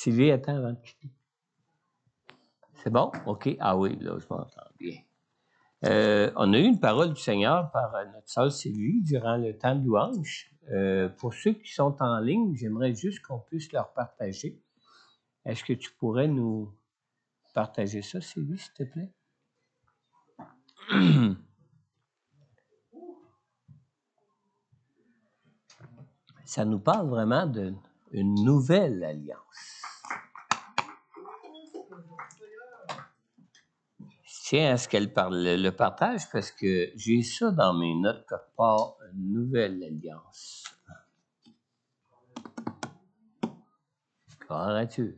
Sylvie, attends avant de quitter. C'est bon? OK. Ah oui, là, je m'entends bien. On a eu une parole du Seigneur par notre sœur Sylvie durant le temps de louange. Pour ceux qui sont en ligne, j'aimerais juste qu'on puisse leur partager. Est-ce que tu pourrais nous partager ça, Sylvie, s'il te plaît? Ça nous parle vraiment d'une nouvelle alliance. Je tiens à ce qu'elle le partage parce que j'ai ça dans mes notes quelque part, une nouvelle alliance. Croirais-tu?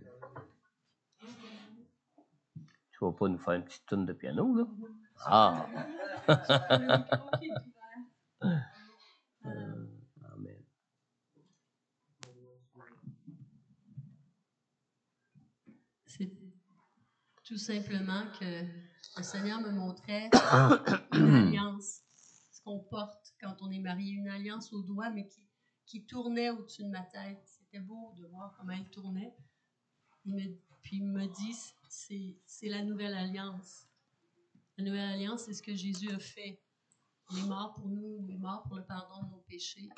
Tu vas pas nous faire une petite tourne de piano, là? Ah! Amen. C'est tout simplement que le Seigneur me montrait une alliance, ce qu'on porte quand on est marié, une alliance au doigt, mais qui tournait au-dessus de ma tête. C'était beau de voir comment elle tournait. Puis il me dit, c'est la nouvelle alliance. La nouvelle alliance, c'est ce que Jésus a fait. Il est mort pour nous, il est mort pour le pardon de nos péchés,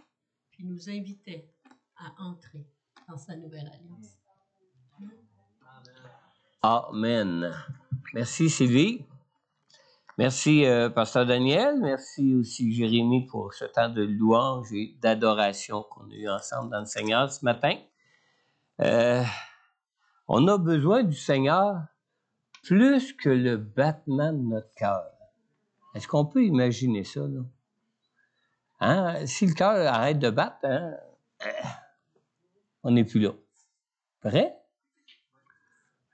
puis il nous invitait à entrer dans sa nouvelle alliance. Amen. Merci, Sylvie. Merci, Pasteur Daniel. Merci aussi, Jérémie, pour ce temps de louange et d'adoration qu'on a eu ensemble dans le Seigneur ce matin. On a besoin du Seigneur plus que le battement de notre cœur. Est-ce qu'on peut imaginer ça, là? Hein? Si le cœur arrête de battre, hein, on n'est plus là. Vrai?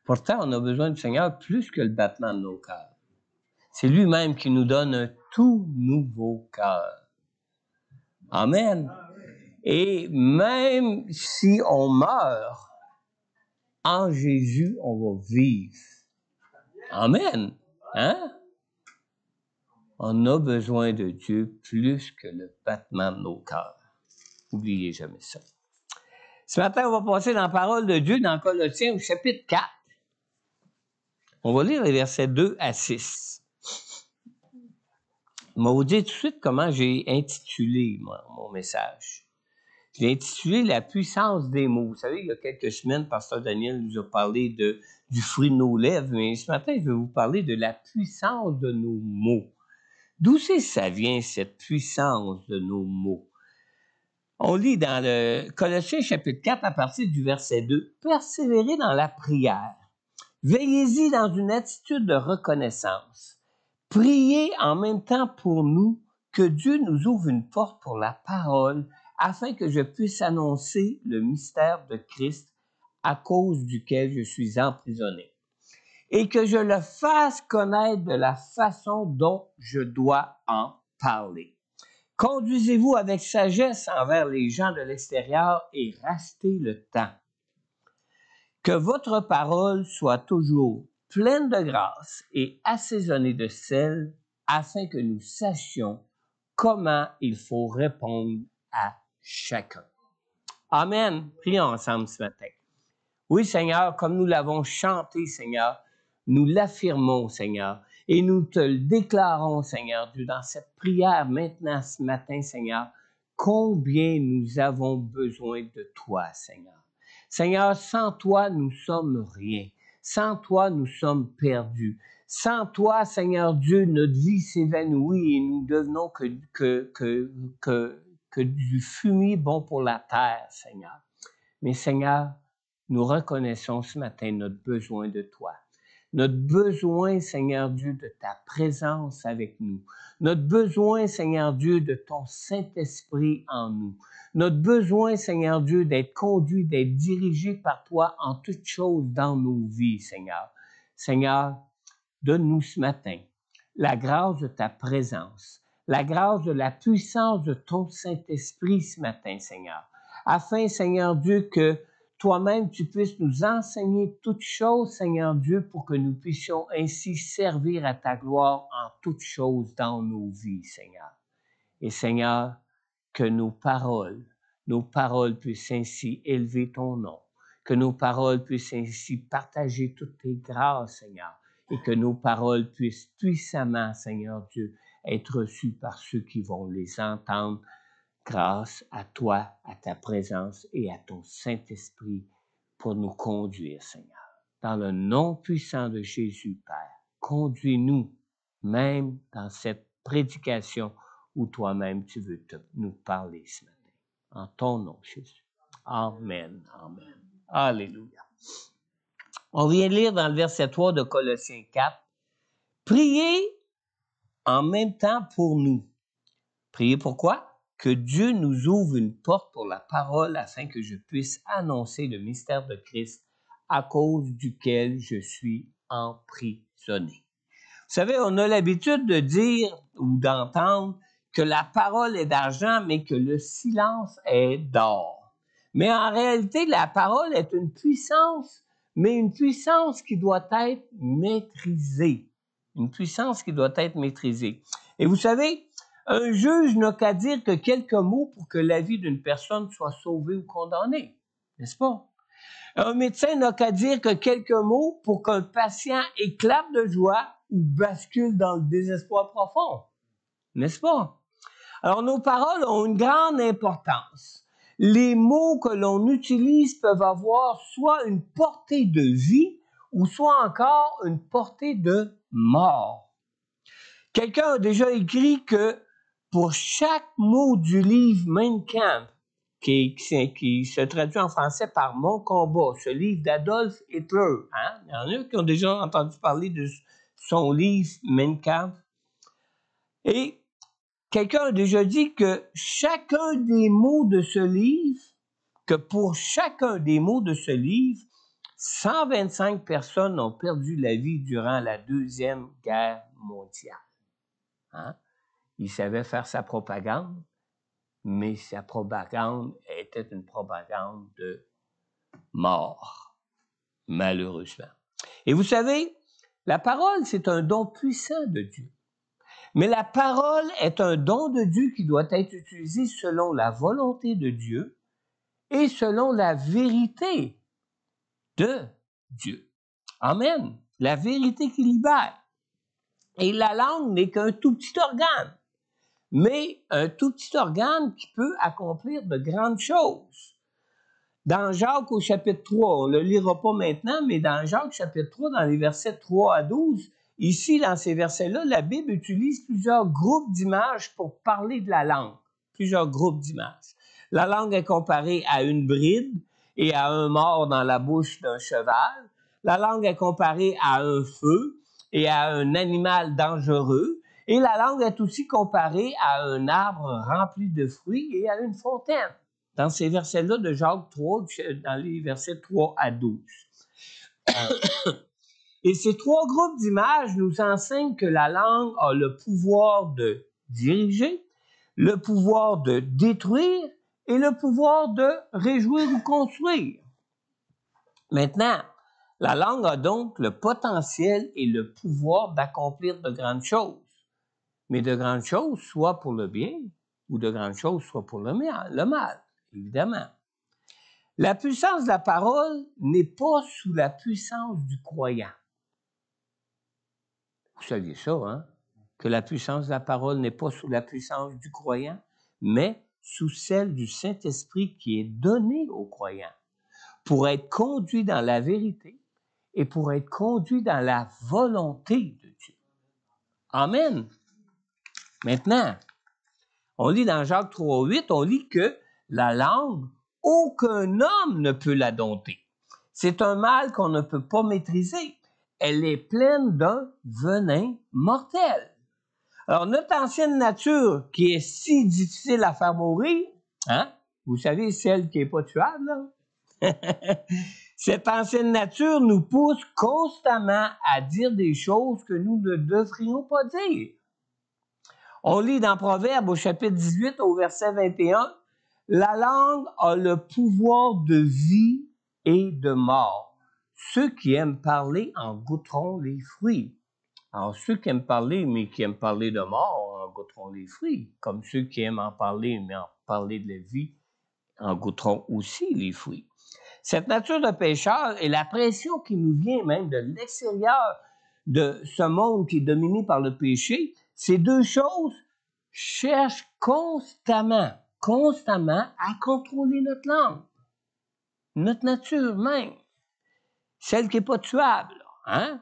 Pourtant, on a besoin du Seigneur plus que le battement de nos cœurs. C'est lui-même qui nous donne un tout nouveau cœur. Amen. Et même si on meurt, en Jésus, on va vivre. Amen. Hein? On a besoin de Dieu plus que le battement de nos cœurs. N'oubliez jamais ça. Ce matin, on va passer dans la parole de Dieu dans Colossiens au chapitre 4. On va lire les versets 2 à 6. Je vais vous dire tout de suite comment j'ai intitulé mon message. Je l'ai intitulé « La puissance des mots ». Vous savez, il y a quelques semaines, Pasteur Daniel nous a parlé du fruit de nos lèvres, mais ce matin, je vais vous parler de la puissance de nos mots. D'où c'est que ça vient, cette puissance de nos mots? On lit dans le Colossiens chapitre 4 à partir du verset 2. « Persévérez dans la prière. Veillez-y dans une attitude de reconnaissance. Priez en même temps pour nous que Dieu nous ouvre une porte pour la parole afin que je puisse annoncer le mystère de Christ à cause duquel je suis emprisonné et que je le fasse connaître de la façon dont je dois en parler. Conduisez-vous avec sagesse envers les gens de l'extérieur et rachetez le temps. Que votre parole soit toujours pleine de grâce et assaisonnée de sel, afin que nous sachions comment il faut répondre à chacun. Amen. Prions ensemble ce matin. Oui, Seigneur, comme nous l'avons chanté, Seigneur, nous l'affirmons, Seigneur, et nous te le déclarons, Seigneur Dieu, dans cette prière maintenant ce matin, Seigneur, combien nous avons besoin de toi, Seigneur. Seigneur, sans toi, nous sommes rien. Sans toi, nous sommes perdus. Sans toi, Seigneur Dieu, notre vie s'évanouit et nous devenons que du fumier bon pour la terre, Seigneur. Mais Seigneur, nous reconnaissons ce matin notre besoin de toi. Notre besoin, Seigneur Dieu, de ta présence avec nous. Notre besoin, Seigneur Dieu, de ton Saint-Esprit en nous. Notre besoin, Seigneur Dieu, d'être conduit, d'être dirigé par toi en toutes choses dans nos vies, Seigneur. Seigneur, donne-nous ce matin la grâce de ta présence, la grâce de la puissance de ton Saint-Esprit ce matin, Seigneur. Afin, Seigneur Dieu, que toi-même, tu puisses nous enseigner toutes choses, Seigneur Dieu, pour que nous puissions ainsi servir à ta gloire en toutes choses dans nos vies, Seigneur. Et Seigneur, que nos paroles puissent ainsi élever ton nom, Que nos paroles puissent ainsi partager toutes tes grâces, Seigneur, et que nos paroles puissent puissamment, Seigneur Dieu, être reçues par ceux qui vont les entendre grâce à toi, à ta présence et à ton Saint-Esprit pour nous conduire, Seigneur. Dans le nom puissant de Jésus, Père, conduis-nous même dans cette prédication où toi-même tu veux nous parler ce matin. En ton nom, Jésus. Amen. Amen. Alléluia. On vient de lire dans le verset 3 de Colossiens 4. Priez en même temps pour nous. Priez pourquoi? Que Dieu nous ouvre une porte pour la parole afin que je puisse annoncer le mystère de Christ à cause duquel je suis emprisonné. Vous savez, on a l'habitude de dire ou d'entendre que la parole est d'argent, mais que le silence est d'or. Mais en réalité, la parole est une puissance, mais une puissance qui doit être maîtrisée. Une puissance qui doit être maîtrisée. Et vous savez, un juge n'a qu'à dire que quelques mots pour que la vie d'une personne soit sauvée ou condamnée, n'est-ce pas? Un médecin n'a qu'à dire que quelques mots pour qu'un patient éclate de joie ou bascule dans le désespoir profond, n'est-ce pas? Alors, nos paroles ont une grande importance. Les mots que l'on utilise peuvent avoir soit une portée de vie ou soit encore une portée de mort. Quelqu'un a déjà écrit que pour chaque mot du livre Mein Kampf, qui se traduit en français par Mon combat, ce livre d'Adolf Hitler, hein? Il y en a qui ont déjà entendu parler de son livre Mein Kampf. Et quelqu'un a déjà dit que chacun des mots de ce livre, que pour chacun des mots de ce livre, 125 personnes ont perdu la vie durant la Deuxième Guerre mondiale. Hein? Il savait faire sa propagande, mais sa propagande était une propagande de mort, malheureusement. Et vous savez, la parole, c'est un don puissant de Dieu. Mais la parole est un don de Dieu qui doit être utilisé selon la volonté de Dieu et selon la vérité de Dieu. Amen. La vérité qui libère. Et la langue n'est qu'un tout petit organe, mais un tout petit organe qui peut accomplir de grandes choses. Dans Jacques au chapitre 3, on ne le lira pas maintenant, mais dans Jacques chapitre 3, dans les versets 3 à 12, ici, dans ces versets-là, la Bible utilise plusieurs groupes d'images pour parler de la langue. Plusieurs groupes d'images. La langue est comparée à une bride et à un mors dans la bouche d'un cheval. La langue est comparée à un feu et à un animal dangereux. Et la langue est aussi comparée à un arbre rempli de fruits et à une fontaine. Dans ces versets-là de Jacques 3, dans les versets 3 à 12. Et ces trois groupes d'images nous enseignent que la langue a le pouvoir de diriger, le pouvoir de détruire et le pouvoir de réjouir ou construire. Maintenant, la langue a donc le potentiel et le pouvoir d'accomplir de grandes choses. Mais de grandes choses, soit pour le bien, ou de grandes choses, soit pour le mal, évidemment. La puissance de la parole n'est pas sous la puissance du croyant. Vous saviez ça, hein? Que la puissance de la parole n'est pas sous la puissance du croyant, mais sous celle du Saint-Esprit qui est donnée aux croyants pour être conduit dans la vérité et pour être conduit dans la volonté de Dieu. Amen. Maintenant, on lit dans Jacques 3,8, on lit que la langue, aucun homme ne peut la dompter. C'est un mal qu'on ne peut pas maîtriser. Elle est pleine d'un venin mortel. Alors, notre ancienne nature, qui est si difficile à faire mourir, hein? Vous savez, celle qui n'est pas tuable, là? Cette ancienne nature nous pousse constamment à dire des choses que nous ne devrions pas dire. On lit dans Proverbes au chapitre 18 au verset 21, « La langue a le pouvoir de vie et de mort. Ceux qui aiment parler en goûteront les fruits. » Alors, ceux qui aiment parler, mais qui aiment parler de mort, en goûteront les fruits. Comme ceux qui aiment en parler, mais en parler de la vie, en goûteront aussi les fruits. Cette nature de pécheur et la pression qui nous vient même de l'extérieur de ce monde qui est dominé par le péché, ces deux choses cherchent constamment à contrôler notre langue, notre nature même, celle qui n'est pas tuable, hein?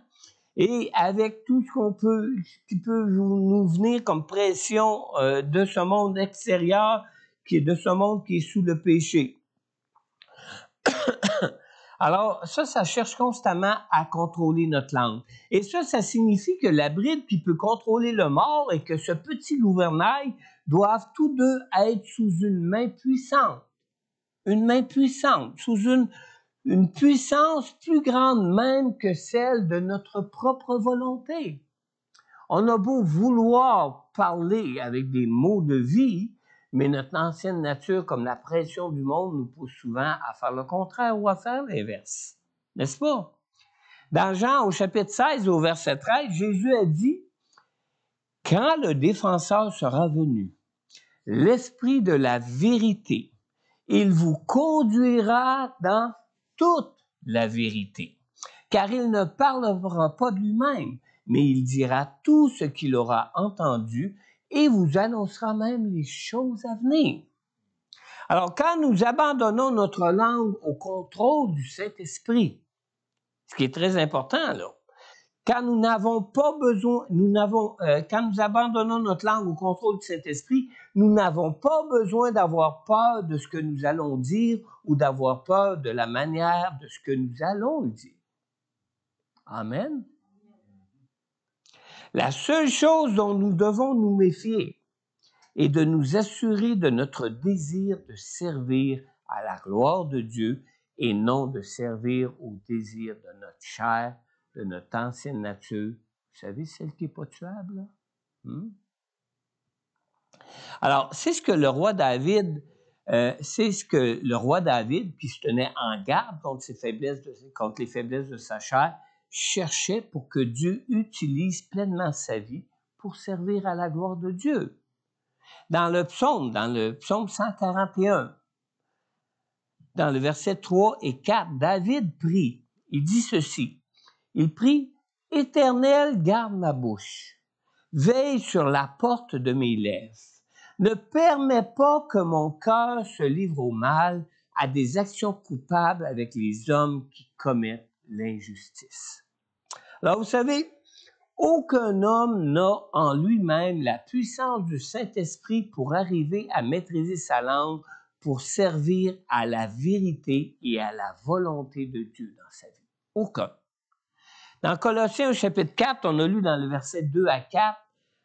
Et avec tout ce qui peut nous venir comme pression de ce monde extérieur, de ce monde qui est sous le péché. Alors, ça cherche constamment à contrôler notre langue. Et ça signifie que la bride qui peut contrôler le mort et que ce petit gouvernail doivent tous deux être sous une main puissante. Une main puissante, sous une puissance plus grande même que celle de notre propre volonté. On a beau vouloir parler avec des mots de vie, mais notre ancienne nature, comme la pression du monde, nous pousse souvent à faire le contraire ou à faire l'inverse. N'est-ce pas? Dans Jean, au chapitre 16, au verset 13, Jésus a dit « Quand le défenseur sera venu, l'Esprit de la vérité, il vous conduira dans toute la vérité, car il ne parlera pas de lui-même, mais il dira tout ce qu'il aura entendu et vous annoncera même les choses à venir. » Alors, quand nous abandonnons notre langue au contrôle du Saint-Esprit, ce qui est très important, là, quand nous n'avons pas besoin, quand nous abandonnons notre langue au contrôle du Saint-Esprit, nous n'avons pas besoin d'avoir peur de ce que nous allons dire ou d'avoir peur de la manière de ce que nous allons dire. Amen. La seule chose dont nous devons nous méfier est de nous assurer de notre désir de servir à la gloire de Dieu et non de servir au désir de notre chair, de notre ancienne nature. Vous savez, celle qui n'est pas tuable, là? Alors, c'est ce que le roi David, qui se tenait en garde contre les faiblesses de sa chair, cherchait pour que Dieu utilise pleinement sa vie pour servir à la gloire de Dieu. Dans le psaume 141, dans le verset 3 et 4, David prie. Il dit ceci. Il prie « Éternel, garde ma bouche. Veille sur la porte de mes lèvres. Ne permets pas que mon cœur se livre au mal, à des actions coupables avec les hommes qui commettent l'injustice. » Alors, vous savez, aucun homme n'a en lui-même la puissance du Saint-Esprit pour arriver à maîtriser sa langue, pour servir à la vérité et à la volonté de Dieu dans sa vie. Aucun. Dans Colossiens au chapitre 4, on a lu dans le verset 2 à 4,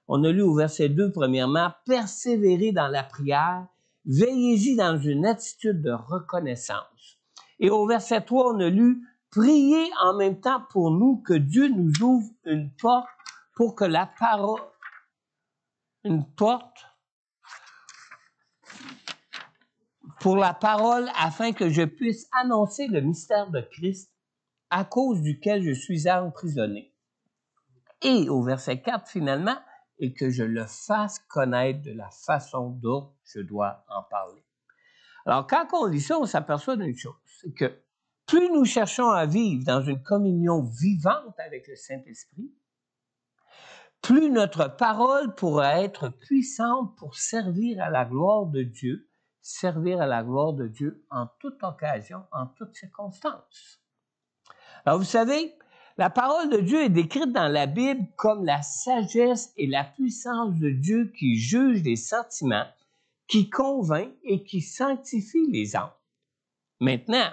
on a lu au verset 2, premièrement, « Persévérez dans la prière, veillez-y dans une attitude de reconnaissance. » Et au verset 3, on a lu « Priez en même temps pour nous que Dieu nous ouvre une porte pour que la parole... » Une porte pour la parole afin que je puisse annoncer le mystère de Christ à cause duquel je suis emprisonné. Et au verset 4, finalement, et que je le fasse connaître de la façon dont je dois en parler. Alors, quand on lit ça, on s'aperçoit d'une chose, c'est que plus nous cherchons à vivre dans une communion vivante avec le Saint-Esprit, plus notre parole pourra être puissante pour servir à la gloire de Dieu en toute occasion, en toutes circonstances. Alors, vous savez, la parole de Dieu est décrite dans la Bible comme la sagesse et la puissance de Dieu qui juge les sentiments, qui convainc et qui sanctifie les âmes. Maintenant,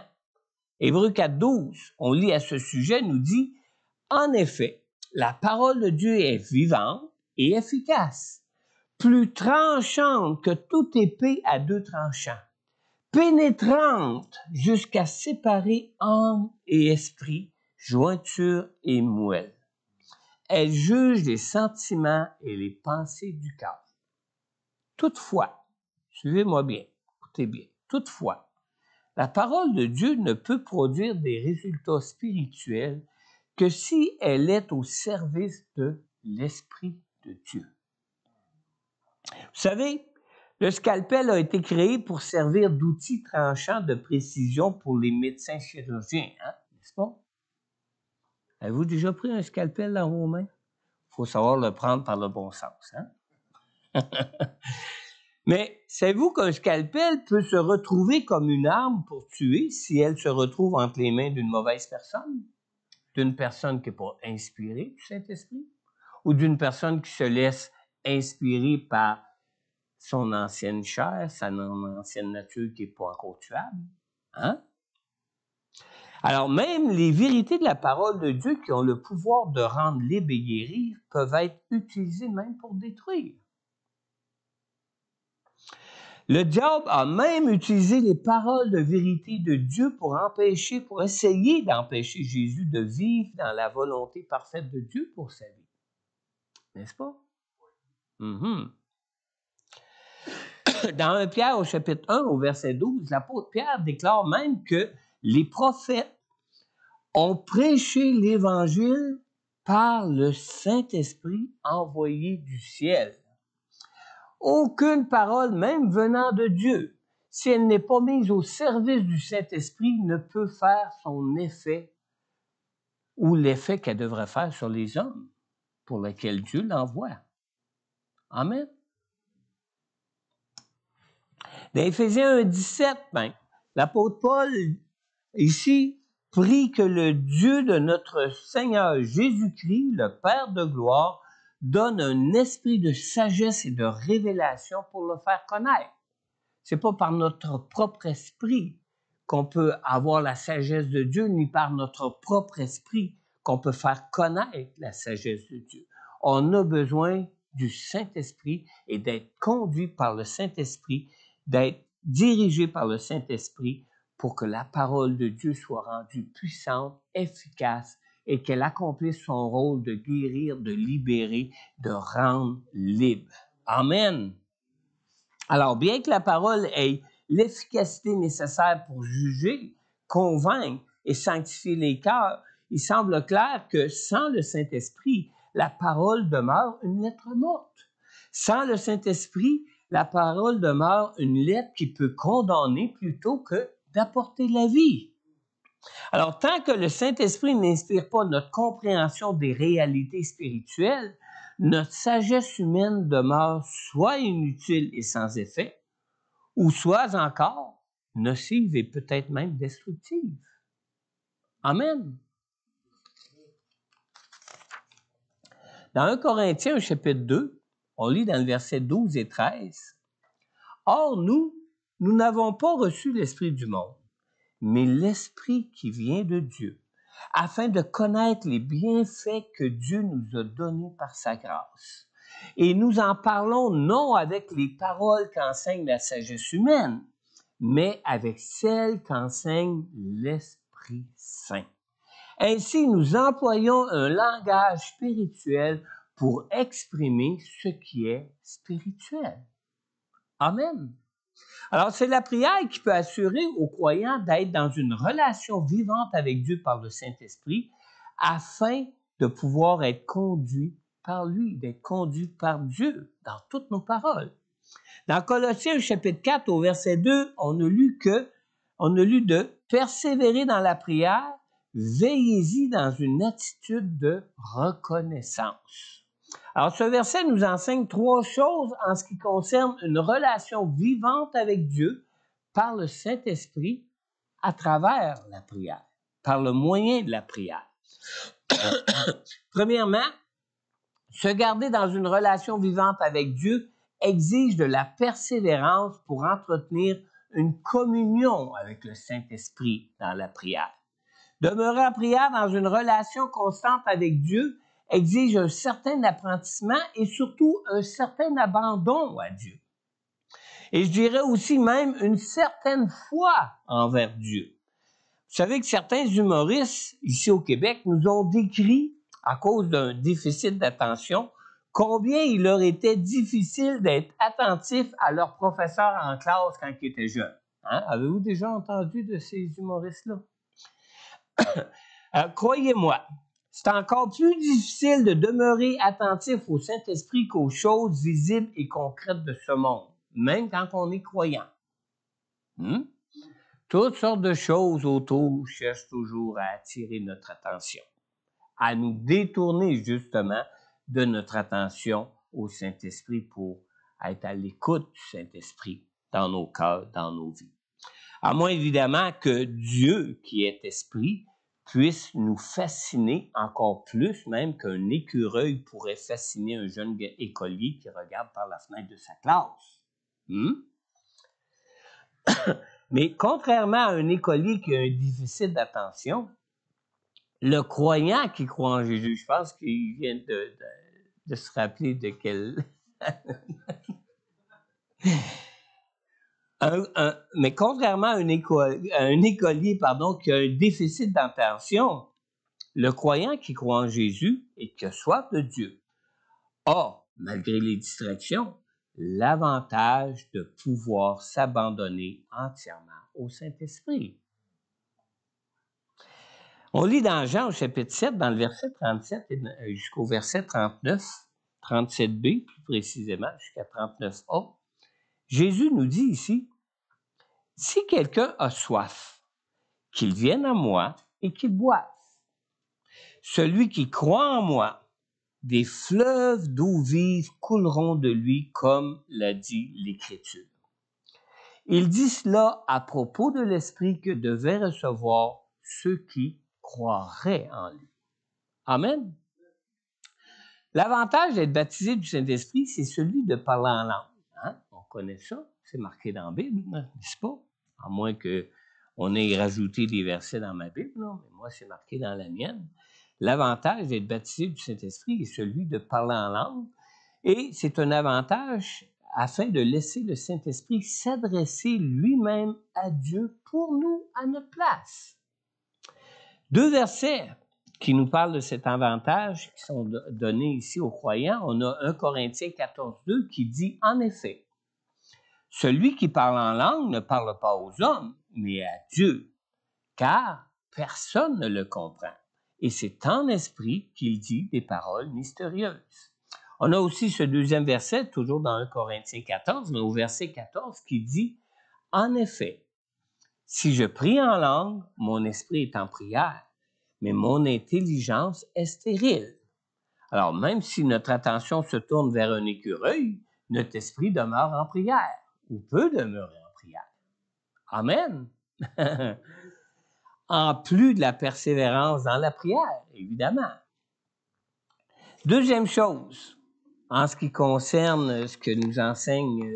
Hébreux 4.12, on lit à ce sujet, nous dit « En effet, la parole de Dieu est vivante et efficace, plus tranchante que toute épée à deux tranchants, pénétrante jusqu'à séparer âme et esprit, jointure et moelle. Elle juge les sentiments et les pensées du cœur. Toutefois, suivez-moi bien, écoutez bien, toutefois, la parole de Dieu ne peut produire des résultats spirituels que si elle est au service de l'Esprit de Dieu. Vous savez, Le scalpel a été créé pour servir d'outil tranchant de précision pour les médecins chirurgiens, hein? N'est-ce pas? Avez-vous déjà pris un scalpel dans vos mains? Il faut savoir le prendre par le bon sens, hein? Mais savez-vous qu'un scalpel peut se retrouver comme une arme pour tuer si elle se retrouve entre les mains d'une mauvaise personne? D'une personne qui n'est pas inspirée du Saint-Esprit? Ou d'une personne qui se laisse inspirer par son ancienne chair, son ancienne nature qui n'est pas encore tuable? Hein? Alors, même les vérités de la parole de Dieu qui ont le pouvoir de rendre libre et guérir peuvent être utilisées même pour détruire. Le diable a même utilisé les paroles de vérité de Dieu pour essayer d'empêcher Jésus de vivre dans la volonté parfaite de Dieu pour sa vie. N'est-ce pas? Mm-hmm. Dans 1 Pierre au chapitre 1, au verset 12, l'apôtre Pierre déclare même que les prophètes ont prêché l'Évangile par le Saint-Esprit envoyé du ciel. Aucune parole, même venant de Dieu, si elle n'est pas mise au service du Saint-Esprit, ne peut faire son effet ou l'effet qu'elle devrait faire sur les hommes pour lesquels Dieu l'envoie. Amen. Dans Éphésiens 1,17, l'apôtre Paul, ici, prie que le Dieu de notre Seigneur Jésus-Christ, le Père de gloire, donne un esprit de sagesse et de révélation pour le faire connaître. C'est pas par notre propre esprit qu'on peut avoir la sagesse de Dieu, ni par notre propre esprit qu'on peut faire connaître la sagesse de Dieu. On a besoin du Saint-Esprit et d'être conduit par le Saint-Esprit, d'être dirigé par le Saint-Esprit pour que la parole de Dieu soit rendue puissante, efficace et qu'elle accomplisse son rôle de guérir, de libérer, de rendre libre. Amen. Alors, bien que la parole ait l'efficacité nécessaire pour juger, convaincre et sanctifier les cœurs, il semble clair que sans le Saint-Esprit, la parole demeure une lettre morte. Sans le Saint-Esprit, la parole demeure une lettre qui peut condamner plutôt que d'apporter la vie. Alors, tant que le Saint-Esprit n'inspire pas notre compréhension des réalités spirituelles, notre sagesse humaine demeure soit inutile et sans effet, ou soit encore nocive et peut-être même destructive. Amen. Dans 1 Corinthiens, chapitre 2, on lit dans le verset 12 et 13, « Or, nous n'avons pas reçu l'esprit du monde, mais l'esprit qui vient de Dieu, afin de connaître les bienfaits que Dieu nous a donnés par sa grâce. Et nous en parlons non avec les paroles qu'enseigne la sagesse humaine, mais avec celles qu'enseigne l'Esprit Saint. Ainsi, nous employons un langage spirituel pour exprimer ce qui est spirituel. » Amen. Alors, c'est la prière qui peut assurer aux croyants d'être dans une relation vivante avec Dieu par le Saint-Esprit afin de pouvoir être conduit par lui, d'être conduit par Dieu dans toutes nos paroles. Dans Colossiens chapitre 4 au verset 2, on a lu de persévérer dans la prière, veillez-y dans une attitude de reconnaissance. Alors, ce verset nous enseigne 3 choses en ce qui concerne une relation vivante avec Dieu par le Saint-Esprit à travers la prière, par le moyen de la prière. Premièrement, se garder dans une relation vivante avec Dieu exige de la persévérance pour entretenir une communion avec le Saint-Esprit dans la prière. Demeurer en prière dans une relation constante avec Dieu exige un certain apprentissement et surtout un certain abandon à Dieu. Et je dirais aussi même une certaine foi envers Dieu. Vous savez que certains humoristes ici au Québec nous ont décrit, à cause d'un déficit d'attention, combien il leur était difficile d'être attentif à leur professeur en classe quand ils étaient jeunes. Hein? Avez-vous déjà entendu de ces humoristes-là? Croyez-moi, c'est encore plus difficile de demeurer attentif au Saint-Esprit qu'aux choses visibles et concrètes de ce monde. même quand on est croyant. Toutes sortes de choses autour cherchent toujours à attirer notre attention, à nous détourner justement de notre attention au Saint-Esprit pour être à l'écoute du Saint-Esprit dans nos cœurs, dans nos vies. À moins évidemment que Dieu, qui est esprit, puisse nous fasciner encore plus, même qu'un écureuil pourrait fasciner un jeune écolier qui regarde par la fenêtre de sa classe. Mais contrairement à un écolier qui a un déficit d'attention, le croyant qui croit en Jésus, je pense qu'il vient de se rappeler de quel... mais contrairement à un écolier qui a un déficit d'attention, le croyant qui croit en Jésus et qui a soif de Dieu a, malgré les distractions, l'avantage de pouvoir s'abandonner entièrement au Saint-Esprit. On lit dans Jean au chapitre 7, dans le verset 37 jusqu'au verset 39, 37b plus précisément, jusqu'à 39a, Jésus nous dit ici, « Si quelqu'un a soif, qu'il vienne à moi et qu'il boive. Celui qui croit en moi, des fleuves d'eau vive couleront de lui, comme l'a dit l'Écriture. » Il dit cela à propos de l'Esprit que devaient recevoir ceux qui croiraient en lui. Amen. L'avantage d'être baptisé du Saint-Esprit, c'est celui de parler en langue. On connaît ça, c'est marqué dans la Bible, n'est-ce pas? À moins qu'on ait rajouté des versets dans ma Bible, non, mais moi, c'est marqué dans la mienne. L'avantage d'être baptisé du Saint-Esprit est celui de parler en langue, et c'est un avantage afin de laisser le Saint-Esprit s'adresser lui-même à Dieu pour nous, à notre place. 2 versets qui nous parlent de cet avantage qui sont donnés ici aux croyants. On a 1 Corinthiens 14:2 qui dit « En effet, celui qui parle en langue ne parle pas aux hommes, mais à Dieu, car personne ne le comprend. Et c'est en esprit qu'il dit des paroles mystérieuses. » On a aussi ce 2e verset, toujours dans 1 Corinthiens 14, mais au verset 14, qui dit « En effet, si je prie en langue, mon esprit est en prière, mais mon intelligence est stérile. » Alors, même si notre attention se tourne vers un écureuil, notre esprit demeure en prière, ou peut demeurer en prière. Amen. En plus de la persévérance dans la prière, évidemment. 2e chose, en ce qui concerne ce que nous enseignent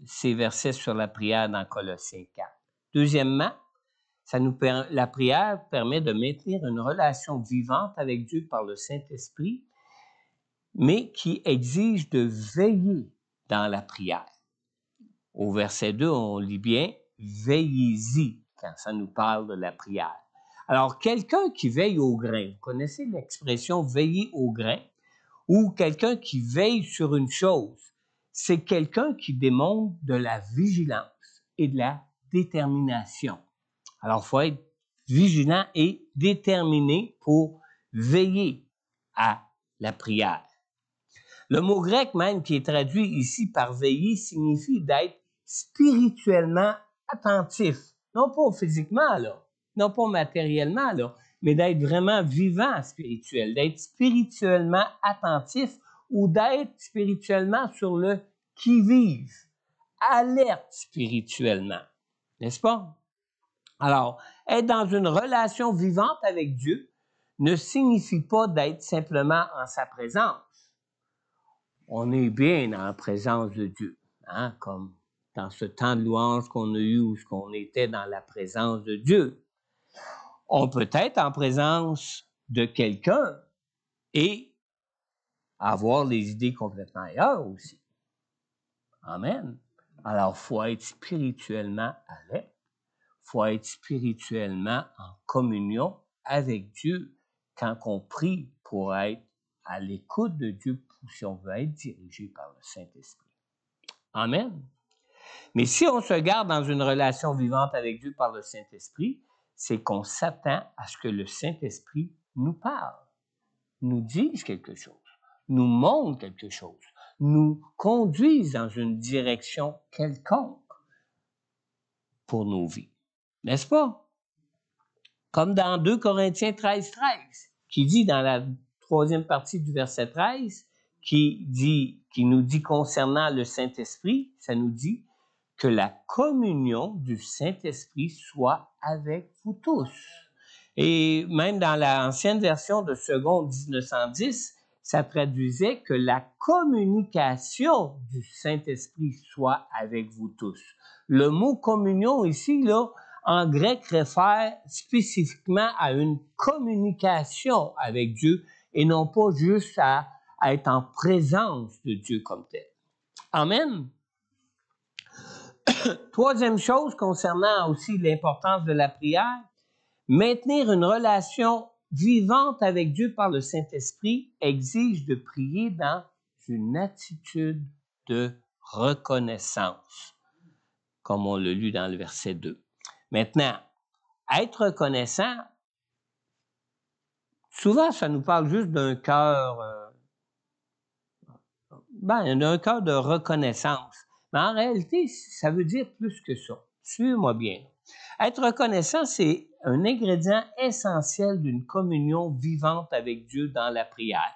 ces versets sur la prière dans Colossiens 4. Deuxièmement, la prière permet de maintenir une relation vivante avec Dieu par le Saint-Esprit, mais qui exige de veiller dans la prière. Au verset 2, on lit bien « veillez-y » quand ça nous parle de la prière. Alors, quelqu'un qui veille au grain, vous connaissez l'expression « veiller au grain » ou quelqu'un qui veille sur une chose, c'est quelqu'un qui démontre de la vigilance et de la détermination. Alors, il faut être vigilant et déterminé pour veiller à la prière. Le mot grec même qui est traduit ici par veiller signifie d'être spirituellement attentif. Non pas physiquement, là, non pas matériellement, là, mais d'être vraiment vivant spirituel, d'être spirituellement attentif ou d'être spirituellement sur le qui-vive, alerte spirituellement. N'est-ce pas? Alors, être dans une relation vivante avec Dieu ne signifie pas d'être simplement en sa présence. On est bien dans la présence de Dieu, comme dans ce temps de louange qu'on a eu où on était dans la présence de Dieu. On peut être en présence de quelqu'un et avoir les idées complètement ailleurs aussi. Amen. Alors, il faut être spirituellement alerte. Il faut être spirituellement en communion avec Dieu quand on prie pour être à l'écoute de Dieu si on veut être dirigé par le Saint-Esprit. Amen. Mais si on se garde dans une relation vivante avec Dieu par le Saint-Esprit, c'est qu'on s'attend à ce que le Saint-Esprit nous parle, nous dise quelque chose, nous montre quelque chose, nous conduise dans une direction quelconque pour nos vies. N'est-ce pas? Comme dans 2 Corinthiens 13, qui dit dans la 3e partie du verset 13, qui nous dit concernant le Saint-Esprit, ça nous dit que la communion du Saint-Esprit soit avec vous tous. Et même dans l'ancienne version de Seconde 1910, ça traduisait que la communication du Saint-Esprit soit avec vous tous. Le mot communion ici, là, en grec, réfère spécifiquement à une communication avec Dieu et non pas juste à être en présence de Dieu comme tel. Amen. 3e chose concernant aussi l'importance de la prière, maintenir une relation vivante avec Dieu par le Saint-Esprit exige de prier dans une attitude de reconnaissance, comme on l'a lu dans le verset 2. Maintenant, être reconnaissant, souvent ça nous parle juste d'un cœur, d'un cœur de reconnaissance. Mais en réalité, ça veut dire plus que ça. Suivez-moi bien. Être reconnaissant, c'est un ingrédient essentiel d'une communion vivante avec Dieu dans la prière.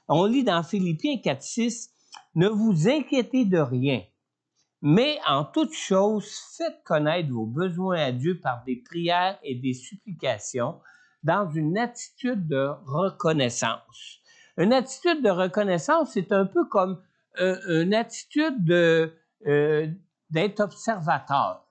On lit dans Philippiens 4:6, « Ne vous inquiétez de rien, mais en toute chose, faites connaître vos besoins à Dieu par des prières et des supplications dans une attitude de reconnaissance. » Une attitude de reconnaissance, c'est un peu comme une attitude d'être observateur.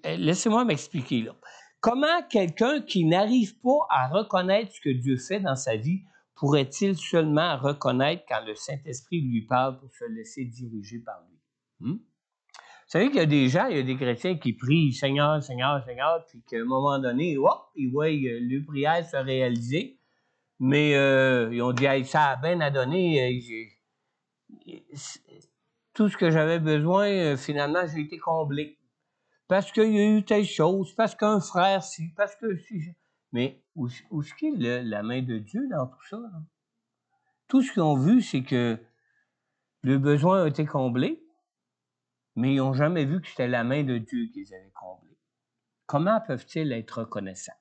Laissez-moi m'expliquer là. Comment quelqu'un qui n'arrive pas à reconnaître ce que Dieu fait dans sa vie pourrait-il seulement reconnaître quand le Saint-Esprit lui parle pour se laisser diriger par lui? Vous savez qu'il y a des gens, il y a des chrétiens qui prient « Seigneur, Seigneur, Seigneur », puis qu'à un moment donné, ils voient leur prière se réaliser, mais ils ont dit hey, « ça a bien à donner, tout ce que j'avais besoin, finalement, j'ai été comblé. » Parce qu'il y a eu telle chose, parce qu'un frère, si, parce que si. Mais où est-ce qu'il est la main de Dieu dans tout ça? Là? Tout ce qu'ils ont vu, c'est que le besoin a été comblé, mais ils n'ont jamais vu que c'était la main de Dieu qu'ils avaient comblé. Comment peuvent-ils être reconnaissants?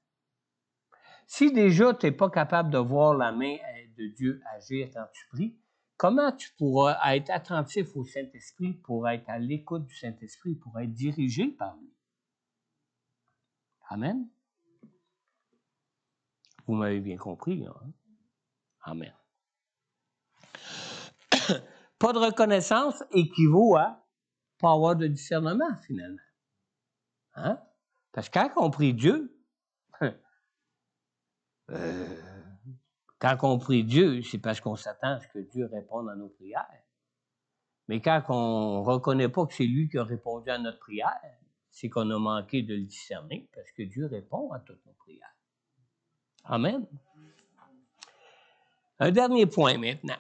Si déjà tu n'es pas capable de voir la main de Dieu agir quand tu pries, comment tu pourras être attentif au Saint-Esprit pour être à l'écoute du Saint-Esprit, pour être dirigé par lui? Amen. Vous m'avez bien compris, hein? Amen. Pas de reconnaissance équivaut à pas avoir de discernement, finalement. Hein? Parce que quand on prie Dieu, quand on prie Dieu, c'est parce qu'on s'attend à ce que Dieu réponde à nos prières. Mais quand on ne reconnaît pas que c'est lui qui a répondu à notre prière, c'est qu'on a manqué de le discerner parce que Dieu répond à toutes nos prières. Amen. Un dernier point maintenant.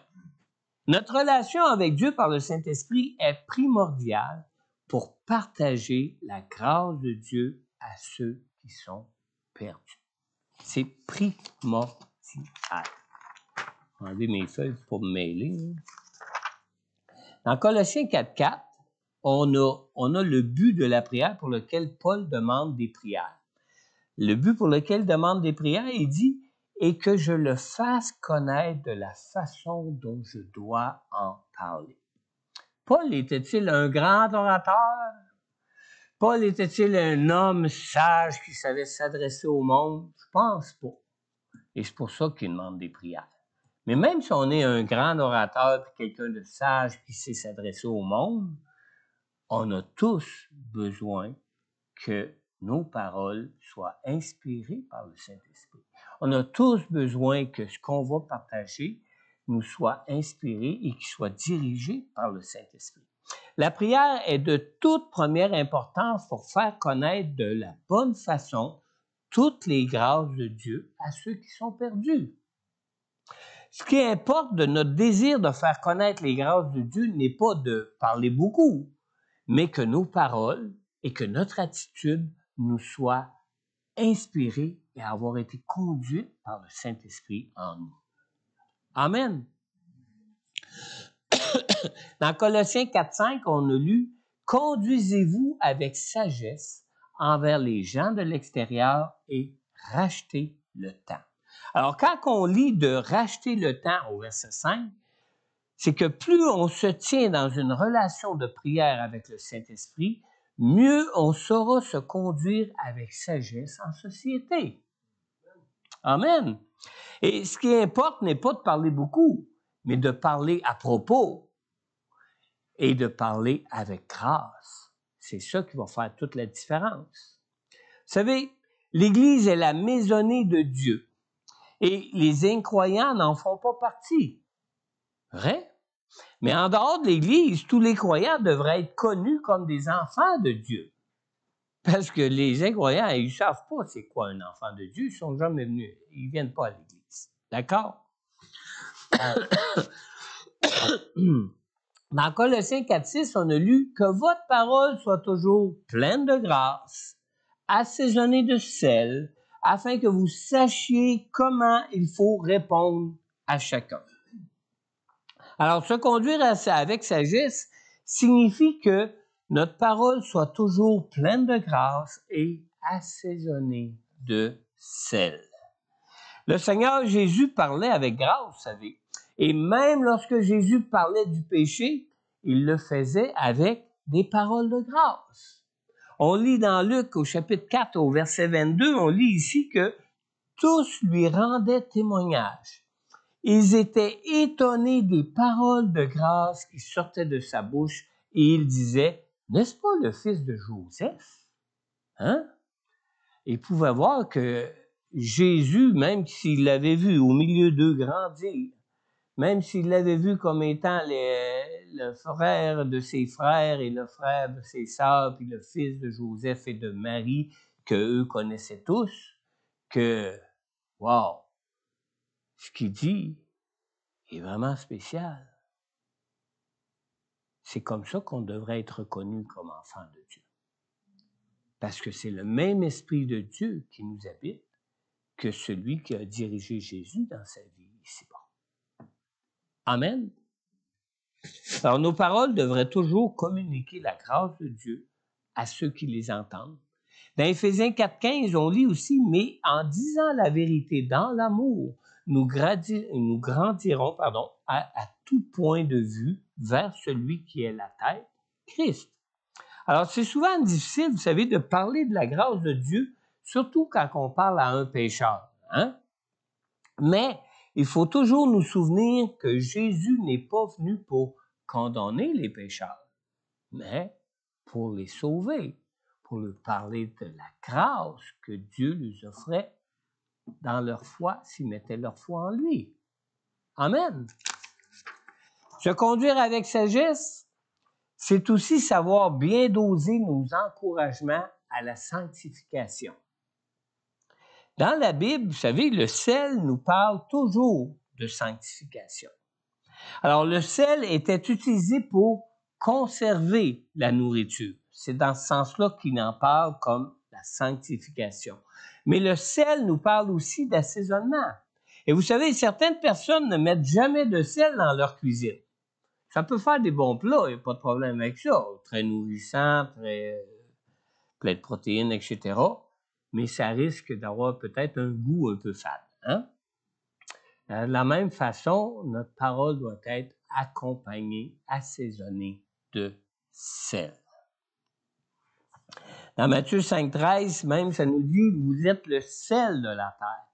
Notre relation avec Dieu par le Saint-Esprit est primordiale pour partager la grâce de Dieu à ceux qui sont perdus. C'est primordial. Je vais enlever mes feuilles pour me mêler. Dans Colossiens 4:4, on a le but de la prière pour lequel Paul demande des prières. Le but pour lequel il demande des prières, il dit « Et que je le fasse connaître de la façon dont je dois en parler. » Paul était-il un grand orateur? Paul était-il un homme sage qui savait s'adresser au monde? Je pense pas. Et c'est pour ça qu'il demande des prières. Mais même si on est un grand orateur et quelqu'un de sage qui sait s'adresser au monde, on a tous besoin que nos paroles soient inspirées par le Saint-Esprit. On a tous besoin que ce qu'on va partager nous soit inspiré et qu'il soit dirigé par le Saint-Esprit. La prière est de toute première importance pour faire connaître de la bonne façon toutes les grâces de Dieu à ceux qui sont perdus. Ce qui importe de notre désir de faire connaître les grâces de Dieu n'est pas de parler beaucoup, mais que nos paroles et que notre attitude nous soient inspirées et avoir été conduites par le Saint-Esprit en nous. Amen. Dans Colossiens 4,5, on a lu « Conduisez-vous avec sagesse envers les gens de l'extérieur et rachetez le temps. » Alors, quand on lit de « racheter le temps » au verset 5, c'est que plus on se tient dans une relation de prière avec le Saint-Esprit, mieux on saura se conduire avec sagesse en société. Amen. Et ce qui importe n'est pas de parler beaucoup, mais de parler à propos et de parler avec grâce. C'est ça qui va faire toute la différence. Vous savez, l'Église est la maisonnée de Dieu et les incroyants n'en font pas partie. Vrai? Mais en dehors de l'Église, tous les croyants devraient être connus comme des enfants de Dieu. Parce que les incroyants, ils ne savent pas c'est quoi un enfant de Dieu, ils ne sont jamais venus, ils ne viennent pas à l'Église. D'accord? Dans Colossiens 4,6, on a lu « Que votre parole soit toujours pleine de grâce, assaisonnée de sel, afin que vous sachiez comment il faut répondre à chacun. » Alors, se conduire avec sagesse signifie que notre parole soit toujours pleine de grâce et assaisonnée de sel. Le Seigneur Jésus parlait avec grâce, vous savez. Et même lorsque Jésus parlait du péché, il le faisait avec des paroles de grâce. On lit dans Luc au chapitre 4 au verset 22, on lit ici que tous lui rendaient témoignage. Ils étaient étonnés des paroles de grâce qui sortaient de sa bouche et ils disaient, « N'est-ce pas le fils de Joseph? » Hein? Ils pouvaient voir que Jésus, même s'il l'avait vu au milieu d'eux grandir, même s'il l'avait vu comme étant le frère de ses frères et le frère de ses sœurs, puis le fils de Joseph et de Marie, qu'eux connaissaient tous, que, wow, ce qu'il dit est vraiment spécial. C'est comme ça qu'on devrait être reconnu comme enfant de Dieu. Parce que c'est le même esprit de Dieu qui nous habite que celui qui a dirigé Jésus dans sa vie ici-bas. Amen. Alors, nos paroles devraient toujours communiquer la grâce de Dieu à ceux qui les entendent. Dans Éphésiens 4,15, on lit aussi, « Mais en disant la vérité dans l'amour, nous grandirons à tout point de vue vers celui qui est la tête, Christ. » Alors, c'est souvent difficile, vous savez, de parler de la grâce de Dieu, surtout quand on parle à un pécheur. Hein? Mais il faut toujours nous souvenir que Jésus n'est pas venu pour condamner les pécheurs, mais pour les sauver, pour leur parler de la grâce que Dieu leur offrait dans leur foi s'ils mettaient leur foi en lui. Amen. Se conduire avec sagesse, c'est aussi savoir bien doser nos encouragements à la sanctification. Dans la Bible, vous savez, le sel nous parle toujours de sanctification. Alors, le sel était utilisé pour conserver la nourriture. C'est dans ce sens-là qu'il en parle comme la sanctification. Mais le sel nous parle aussi d'assaisonnement. Et vous savez, certaines personnes ne mettent jamais de sel dans leur cuisine. Ça peut faire des bons plats, il n'y a pas de problème avec ça. Très nourrissant, très plein de protéines, etc. Mais ça risque d'avoir peut-être un goût un peu fade. Hein? De la même façon, notre parole doit être accompagnée, assaisonnée de sel. Dans Matthieu 5,13, même, ça nous dit, « Vous êtes le sel de la terre. »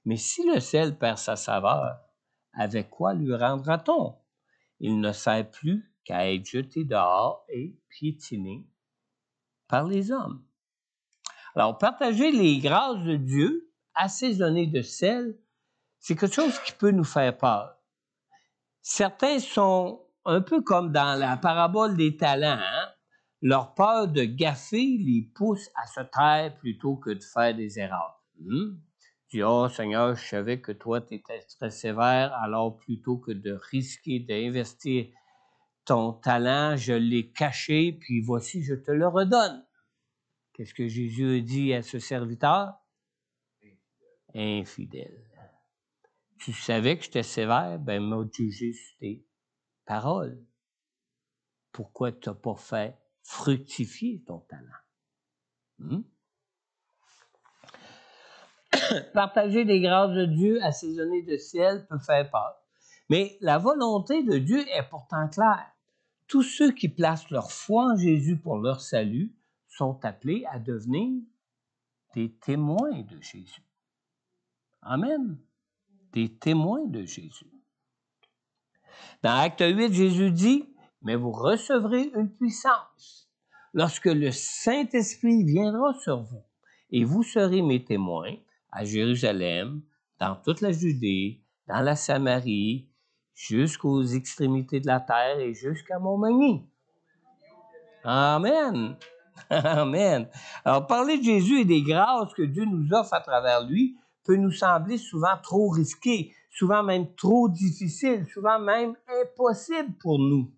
Mais si le sel perd sa saveur, avec quoi lui rendra-t-on? Il ne sert plus qu'à être jeté dehors et piétiné par les hommes. Alors, partager les grâces de Dieu, assaisonnées de sel, c'est quelque chose qui peut nous faire peur. Certains sont un peu comme dans la parabole des talents. Hein? Leur peur de gaffer les pousse à se taire plutôt que de faire des erreurs. Tu dis, « Oh Seigneur, je savais que toi, tu étais très sévère, alors plutôt que de risquer d'investir ton talent, je l'ai caché, puis voici, je te le redonne. » Qu'est-ce que Jésus a dit à ce serviteur? Infidèle. Tu savais que j'étais sévère, ben m'a jugé sur tes paroles. pourquoi tu n'as pas fait fructifier ton talent? Partager des grâces de Dieu assaisonnées de ciel peut faire peur. Mais la volonté de Dieu est pourtant claire. Tous ceux qui placent leur foi en Jésus pour leur salut sont appelés à devenir des témoins de Jésus. Amen. Des témoins de Jésus. Dans Acte 8, Jésus dit, « Mais vous recevrez une puissance lorsque le Saint-Esprit viendra sur vous, et vous serez mes témoins à Jérusalem, dans toute la Judée, dans la Samarie, jusqu'aux extrémités de la terre et jusqu'à Montmagny. » Amen. Amen. Alors, parler de Jésus et des grâces que Dieu nous offre à travers lui peut nous sembler souvent trop risqué, souvent même trop difficile, souvent même impossible pour nous.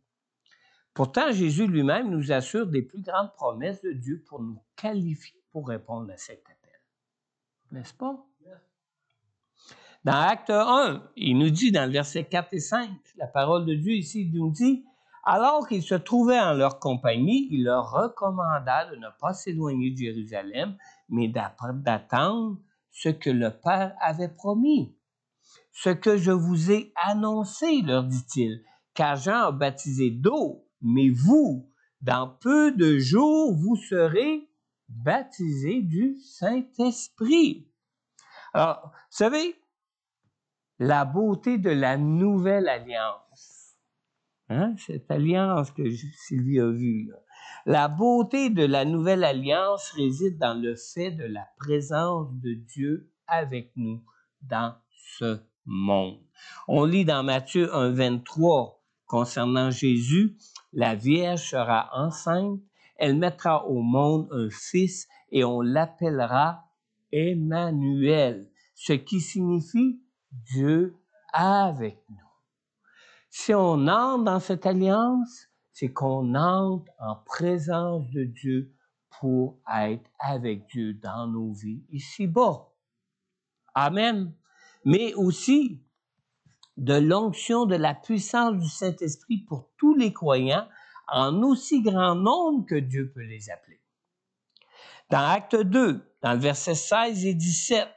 Pourtant, Jésus lui-même nous assure des plus grandes promesses de Dieu pour nous qualifier pour répondre à cet appel. N'est-ce pas? Dans Acte 1, il nous dit dans le verset 4 et 5, la parole de Dieu ici nous dit, « Alors qu'ils se trouvaient en leur compagnie, il leur recommanda de ne pas s'éloigner de Jérusalem, mais d'attendre ce que le Père avait promis. Ce que je vous ai annoncé, leur dit-il, car Jean a baptisé d'eau, mais vous, dans peu de jours, vous serez baptisés du Saint-Esprit. » Alors, vous savez, la beauté de la nouvelle alliance, cette alliance que Sylvie a vue, là. La beauté de la nouvelle alliance réside dans le fait de la présence de Dieu avec nous dans ce monde. On lit dans Matthieu 1,23 concernant Jésus, « La Vierge sera enceinte, elle mettra au monde un fils et on l'appellera Emmanuel, ce qui signifie Dieu avec nous. » Si on entre dans cette alliance, c'est qu'on entre en présence de Dieu pour être avec Dieu dans nos vies ici-bas. Amen. Mais aussi de l'onction de la puissance du Saint-Esprit pour tous les croyants en aussi grand nombre que Dieu peut les appeler. Dans Acte 2, dans le verset 16 et 17,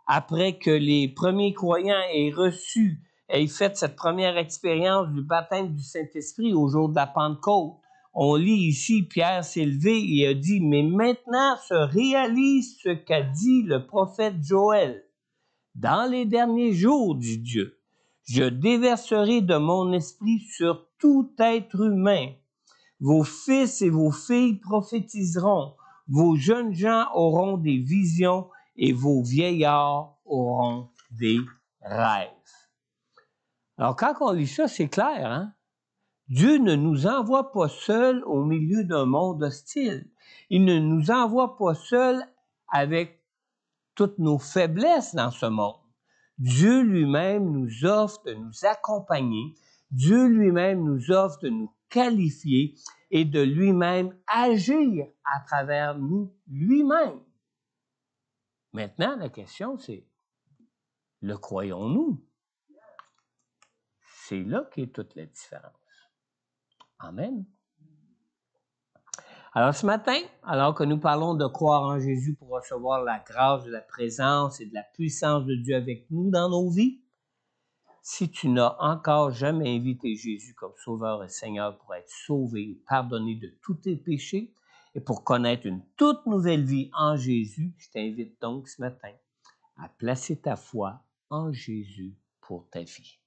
après que les premiers croyants aient fait cette première expérience du baptême du Saint-Esprit au jour de la Pentecôte, on lit ici, Pierre s'est levé et a dit, « Mais maintenant se réalise ce qu'a dit le prophète Joël. Dans les derniers jours, dit Dieu, je déverserai de mon esprit sur tout être humain. Vos fils et vos filles prophétiseront, vos jeunes gens auront des visions et vos vieillards auront des rêves. » Alors, quand on lit ça, c'est clair, hein? Dieu ne nous envoie pas seuls au milieu d'un monde hostile. Il ne nous envoie pas seuls avec toutes nos faiblesses dans ce monde. Dieu lui-même nous offre de nous accompagner. Dieu lui-même nous offre de nous qualifier et de lui-même agir à travers nous lui-même. Maintenant, la question, c'est, le croyons-nous? C'est là qu'est toute la différence. Amen. Alors ce matin, alors que nous parlons de croire en Jésus pour recevoir la grâce de la présence et de la puissance de Dieu avec nous dans nos vies, si tu n'as encore jamais invité Jésus comme Sauveur et Seigneur pour être sauvé et pardonné de tous tes péchés et pour connaître une toute nouvelle vie en Jésus, je t'invite donc ce matin à placer ta foi en Jésus pour ta vie.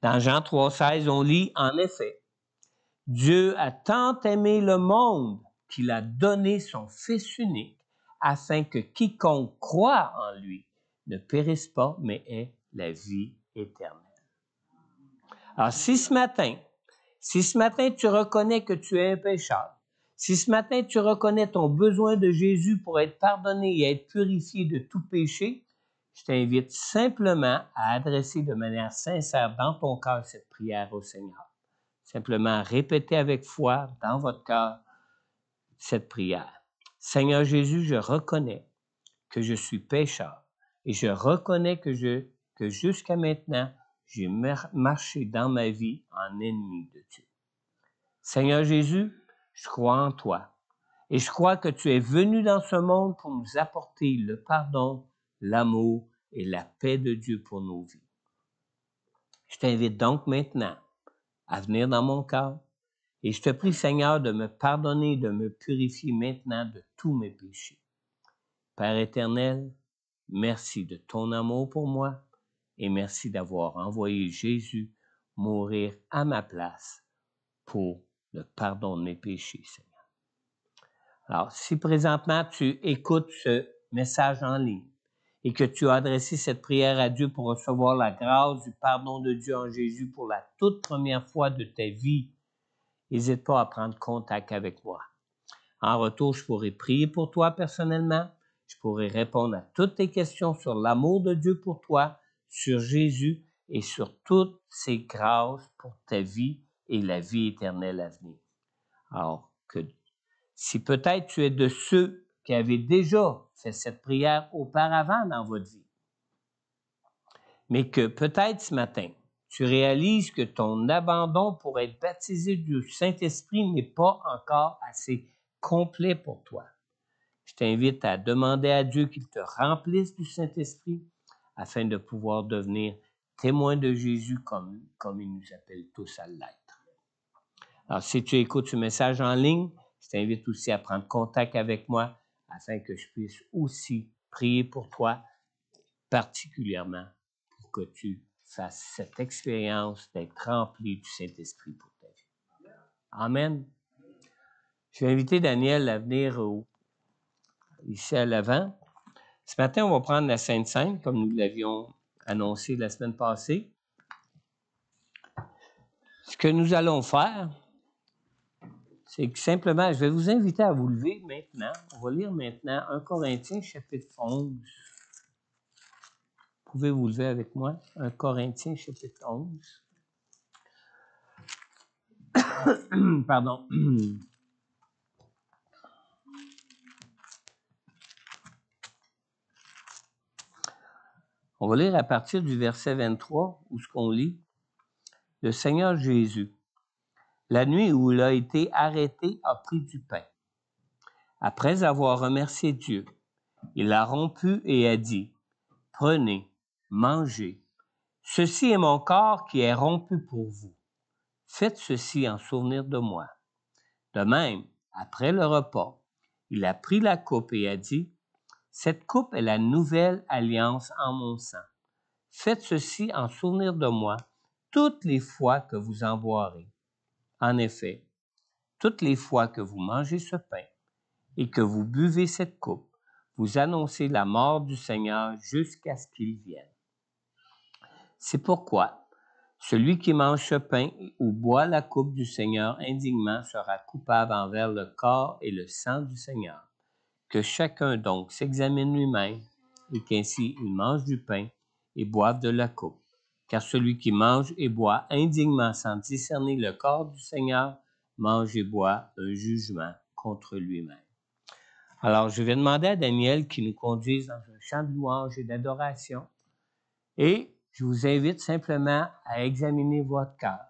Dans Jean 3,16, on lit, « En effet, Dieu a tant aimé le monde qu'il a donné son Fils unique afin que quiconque croit en lui ne périsse pas, mais ait la vie éternelle. » Alors, si ce matin, tu reconnais que tu es un pécheur, si ce matin tu reconnais ton besoin de Jésus pour être pardonné et être purifié de tout péché, je t'invite simplement à adresser de manière sincère dans ton cœur cette prière au Seigneur. Simplement répétez avec foi dans votre cœur cette prière. Seigneur Jésus, je reconnais que je suis pécheur et je reconnais que jusqu'à maintenant, j'ai marché dans ma vie en ennemi de Dieu. Seigneur Jésus, je crois en toi et je crois que tu es venu dans ce monde pour nous apporter le pardon, l'amour et la paix de Dieu pour nos vies. Je t'invite donc maintenant à venir dans mon cœur et je te prie, Seigneur, de me pardonner, de me purifier maintenant de tous mes péchés. Père éternel, merci de ton amour pour moi et merci d'avoir envoyé Jésus mourir à ma place pour le pardon de mes péchés, Seigneur. Alors, si présentement tu écoutes ce message en ligne et que tu as adressé cette prière à Dieu pour recevoir la grâce du pardon de Dieu en Jésus pour la toute première fois de ta vie, n'hésite pas à prendre contact avec moi. En retour, je pourrai prier pour toi personnellement. Je pourrai répondre à toutes tes questions sur l'amour de Dieu pour toi, sur Jésus et sur toutes ses grâces pour ta vie et la vie éternelle à venir. Alors, si peut-être tu es de ceux qui avaient déjà fait cette prière auparavant dans votre vie, mais que peut-être ce matin, tu réalises que ton abandon pour être baptisé du Saint-Esprit n'est pas encore assez complet pour toi. Je t'invite à demander à Dieu qu'il te remplisse du Saint-Esprit afin de pouvoir devenir témoin de Jésus comme il nous appelle tous à l'être. Alors, si tu écoutes ce message en ligne, je t'invite aussi à prendre contact avec moi afin que je puisse aussi prier pour toi, particulièrement pour que tu fasses cette expérience d'être rempli du Saint-Esprit pour ta vie. Amen. Je vais inviter Daniel à venir ici à l'avant. Ce matin, on va prendre la Sainte Seine, comme nous l'avions annoncé la semaine passée. Ce que nous allons faire, c'est que simplement, je vais vous inviter à vous lever maintenant. On va lire maintenant 1 Corinthiens, chapitre 11. Vous pouvez vous lever avec moi? 1 Corinthiens, chapitre 11. Pardon. On va lire à partir du verset 23, où ce qu'on lit. Le Seigneur Jésus, la nuit où il a été arrêté, a pris du pain. Après avoir remercié Dieu, il l'a rompu et a dit, « Prenez, mangez. Ceci est mon corps qui est rompu pour vous. Faites ceci en souvenir de moi. » De même, après le repas, il a pris la coupe et a dit, « Cette coupe est la nouvelle alliance en mon sang. Faites ceci en souvenir de moi toutes les fois que vous en boirez. En effet, toutes les fois que vous mangez ce pain et que vous buvez cette coupe, vous annoncez la mort du Seigneur jusqu'à ce qu'il vienne. C'est pourquoi celui qui mange ce pain ou boit la coupe du Seigneur indignement sera coupable envers le corps et le sang du Seigneur. Que chacun donc s'examine lui-même et qu'ainsi il mange du pain et boive de la coupe. Car celui qui mange et boit indignement sans discerner le corps du Seigneur mange et boit un jugement contre lui-même. Alors, je vais demander à Daniel qu'il nous conduise dans un chant de louange et d'adoration. Et je vous invite simplement à examiner votre cœur,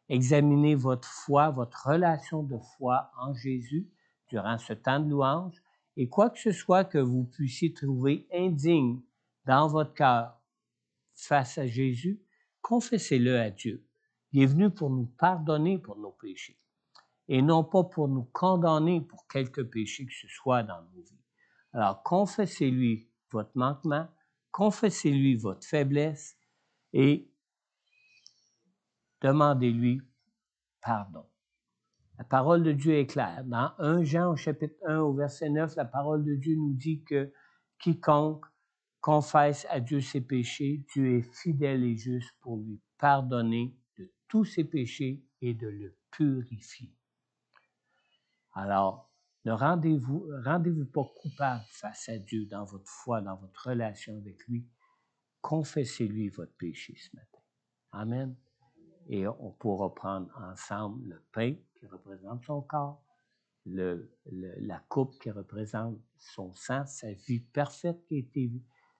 examiner votre foi, votre relation de foi en Jésus durant ce temps de louange. Et quoi que ce soit que vous puissiez trouver indigne dans votre cœur face à Jésus, confessez-le à Dieu. Il est venu pour nous pardonner pour nos péchés et non pas pour nous condamner pour quelque péché que ce soit dans nos vies. Alors, confessez-lui votre manquement, confessez-lui votre faiblesse et demandez-lui pardon. La parole de Dieu est claire. Dans 1 Jean, au chapitre 1, au verset 9, la parole de Dieu nous dit que quiconque confesse à Dieu ses péchés, Dieu est fidèle et juste pour lui pardonner de tous ses péchés et de le purifier. Alors, ne rendez-vous pas coupable face à Dieu dans votre foi, dans votre relation avec lui. Confessez-lui votre péché ce matin. Amen. Et on pourra prendre ensemble le pain qui représente son corps, la coupe qui représente son sang, sa vie parfaite qui a été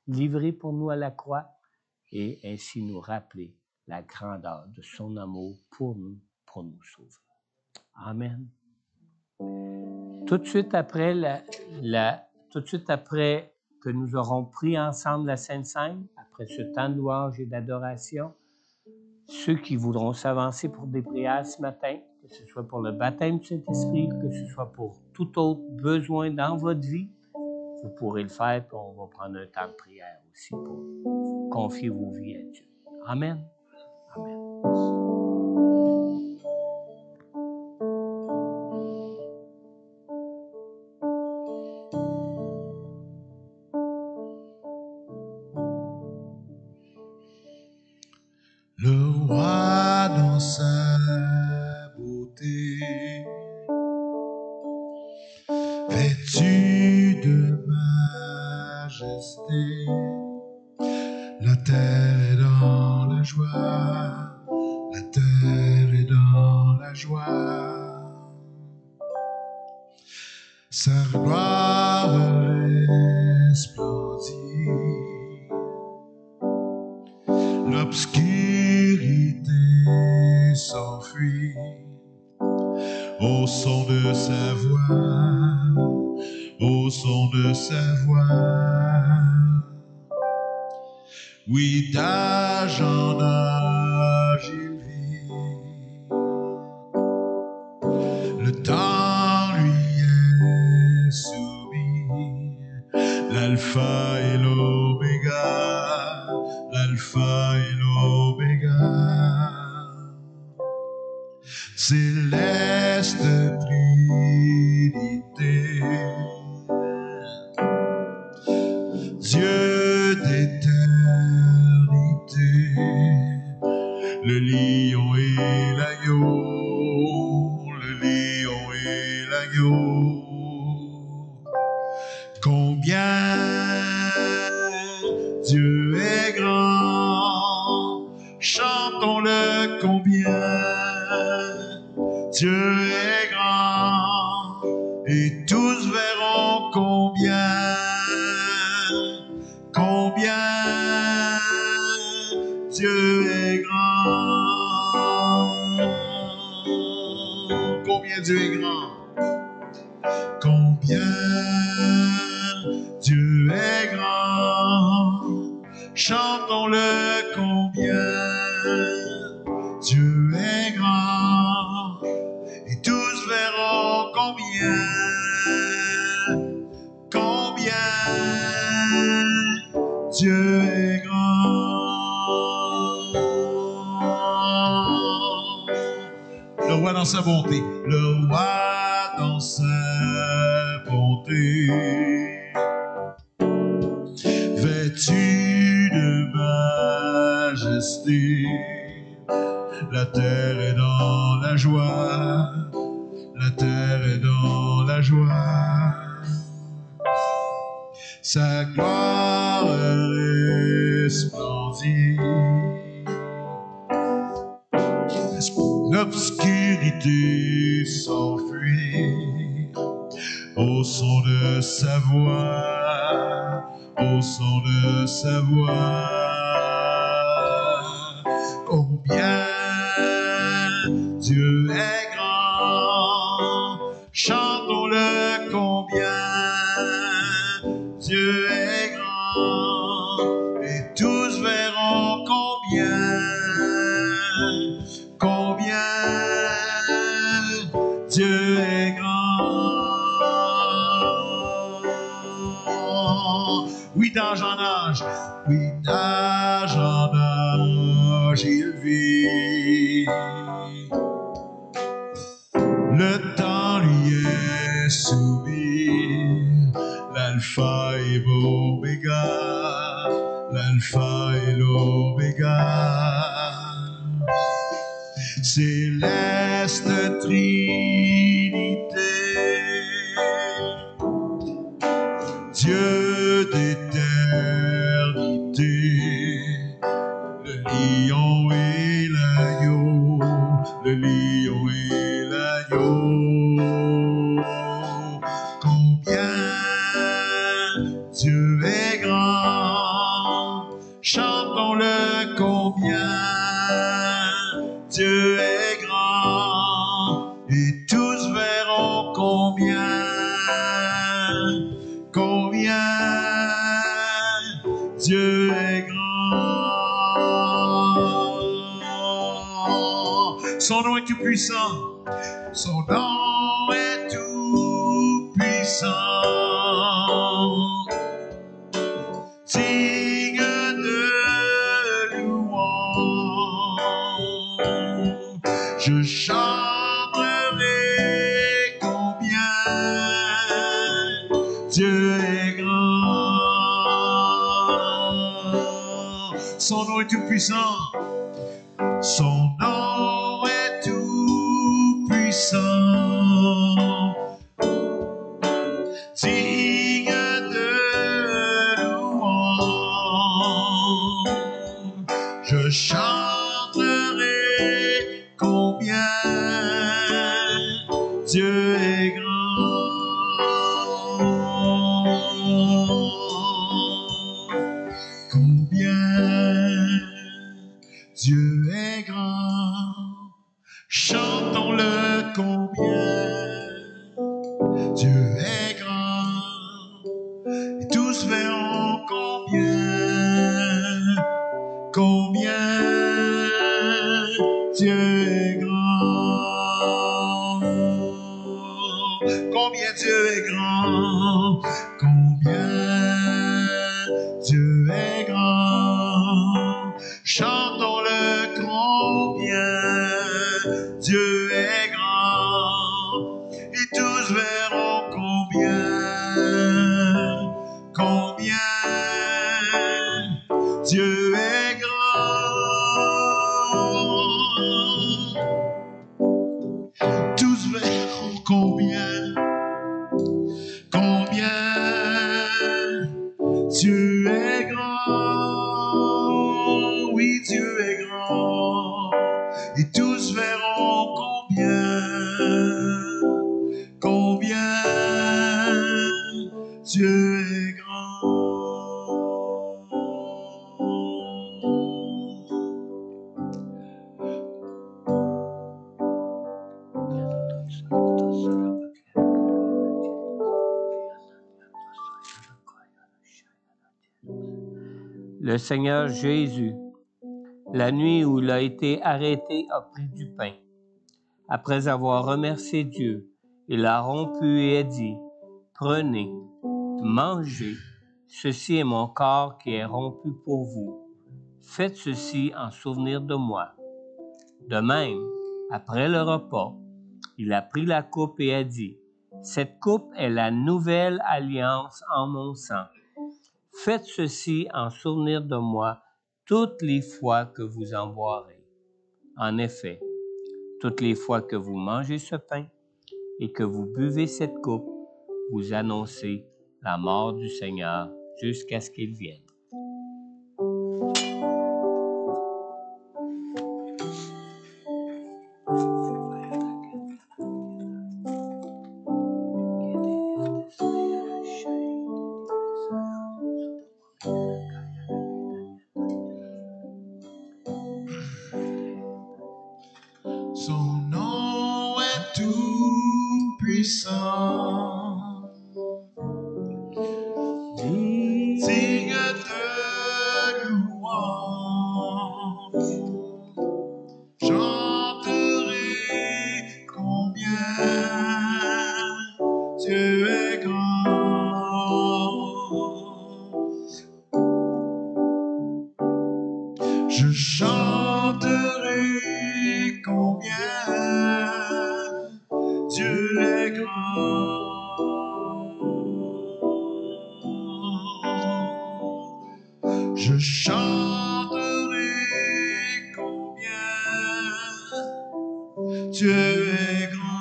livrée pour nous à la croix, et ainsi nous rappeler la grandeur de son amour pour nous sauver. Amen. Tout de suite après tout de suite après que nous aurons pris ensemble la Sainte Seine, après ce temps de louange et d'adoration, ceux qui voudront s'avancer pour des prières ce matin, que ce soit pour le baptême du Saint-Esprit, que ce soit pour tout autre besoin dans votre vie, vous pourrez le faire, puis on va prendre un temps de prière aussi pour confier vos vies à Dieu. Amen. Amen. Le roi dans sa beauté, vêtu de majesté, la terre est dans la joie, la terre est dans la joie. Sa gloire resplendit, l'obscurité s'enfuit au son de sa voix, au son de sa voix. Oui, d'âge en âge il vit, le temps lui est soumis, l'alpha et l'oméga, l'alpha et l'oméga. Céleste Trinité, Dieu d'éternité, le lion et l'agneau, le lion et l'agneau. Combien Dieu est grand, chantons-le combien Dieu est grand, et tous verront combien Dieu est grand. Combien Dieu est grand. Combien Dieu est grand. Chantons-le combien Dieu est grand. Et tous verront combien Dieu est grand. Le roi dans sa bonté, le roi dans sa bonté, vêtu de majesté, la terre est dans la joie, la terre est dans la joie. Sa gloire resplendit, l'obscurité s'enfuit au son de sa voix, au son de sa voix. Combien Dieu est grand, chantons-le combien Dieu est grand, et tous verront combien Dieu est grand. Oui, d'âge en âge, oui, d'âge en âge, il vit. Le temps lui est soumis, l'alpha et l'oméga, l'alpha et l'oméga. Céleste Trinité, Dieu d'éternité, le lion et l'agneau, le lion et l'agneau. Combien Dieu est grand, chantons-le combien Dieu est grand, et Son nom est tout puissant. Son nom est tout puissant. Digne de louange. Je chanterai combien Dieu est grand. Son nom est tout puissant. Son nom est tout puissant. Digne de louange. Je chanterai combien Dieu est grand. Combien Dieu est grand. Chantons-le combien Dieu est grand. Et tous verront combien Dieu est grand. Combien Dieu est grand. Combien Dieu est grand. Chantons-le combien Dieu est grand. Et tous verront combien Dieu est grand. Tous verront combien Dieu est grand. Oui, Dieu est grand. Et tous verront combien Dieu est grand. Le Seigneur Jésus, la nuit où il a été arrêté, a pris du pain. Après avoir remercié Dieu, il l'a rompu et a dit, « Prenez, mangez, ceci est mon corps qui est rompu pour vous. Faites ceci en souvenir de moi. » De même, après le repas, il a pris la coupe et a dit, « Cette coupe est la nouvelle alliance en mon sang. Faites ceci en souvenir de moi toutes les fois que vous en boirez. En effet, toutes les fois que vous mangez ce pain et que vous buvez cette coupe, vous annoncez la mort du Seigneur jusqu'à ce qu'il vienne. » Son nom est tout puissant. Digne de louange. Chanterai combien Dieu est grand. Je chanterai combien Dieu est grand. Je chanterai combien Dieu est grand.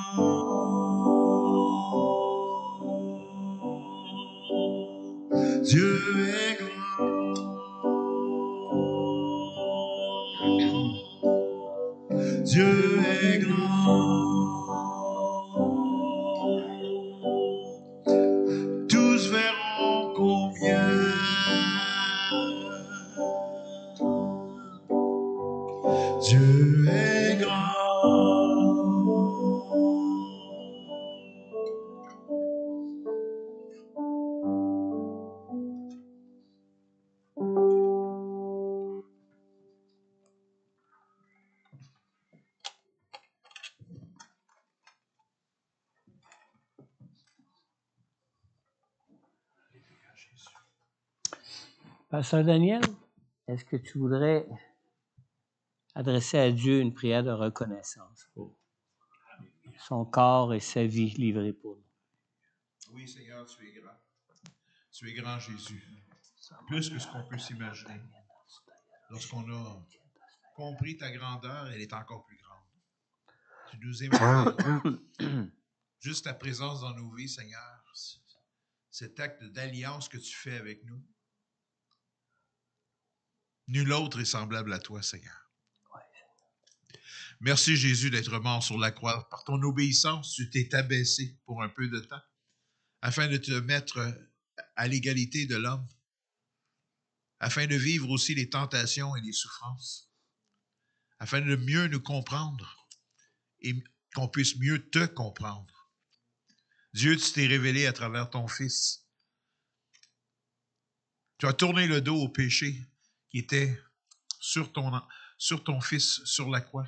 Dieu est grand. Dieu est grand. Tous verront combien Dieu est grand. Pasteur Daniel, est-ce que tu voudrais adresser à Dieu une prière de reconnaissance pour son corps et sa vie livrés pour nous? Oui, Seigneur, tu es grand. Tu es grand, Jésus. Plus que ce qu'on peut s'imaginer. Lorsqu'on a compris ta grandeur, elle est encore plus grande. Tu nous aimes. Juste ta présence dans nos vies, Seigneur. Cet acte d'alliance que tu fais avec nous. Nul autre est semblable à toi, Seigneur. Merci, Jésus, d'être mort sur la croix. Par ton obéissance, tu t'es abaissé pour un peu de temps, afin de te mettre à l'égalité de l'homme, afin de vivre aussi les tentations et les souffrances, afin de mieux nous comprendre et qu'on puisse mieux te comprendre. Dieu, tu t'es révélé à travers ton Fils. Tu as tourné le dos au péché qui était sur ton Fils sur la croix.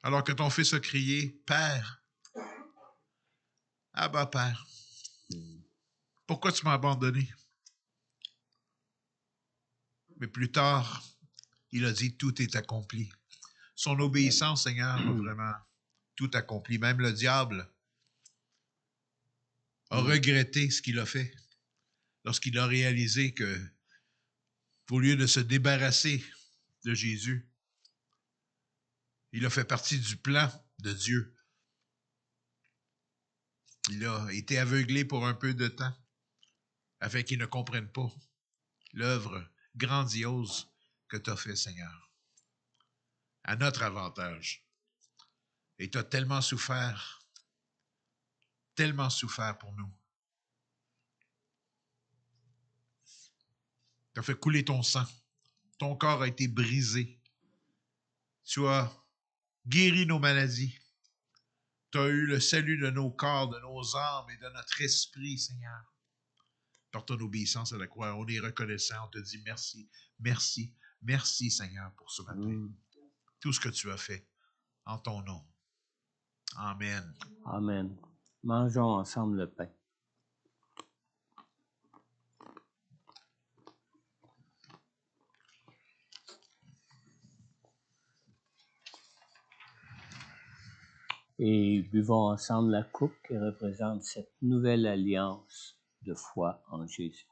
Alors que ton Fils a crié, « Père, Abba, Père, pourquoi tu m'as abandonné? » Mais plus tard, il a dit, « Tout est accompli. » Son obéissance, Seigneur, a vraiment tout accompli. Même le diable a regretté ce qu'il a fait lorsqu'il a réalisé que, au lieu de se débarrasser de Jésus, il a fait partie du plan de Dieu. Il a été aveuglé pour un peu de temps, afin qu'il ne comprenne pas l'œuvre grandiose que tu as fait, Seigneur, à notre avantage. Et tu as tellement souffert pour nous. Tu as fait couler ton sang. Ton corps a été brisé. Tu as guéri nos maladies. Tu as eu le salut de nos corps, de nos âmes et de notre esprit, Seigneur. Par ton obéissance à la croix, on est reconnaissant. On te dit merci, merci, merci, Seigneur, pour ce matin. Tout ce que tu as fait en ton nom. Amen. Amen. Mangeons ensemble le pain. Et buvons ensemble la coupe qui représente cette nouvelle alliance de foi en Jésus.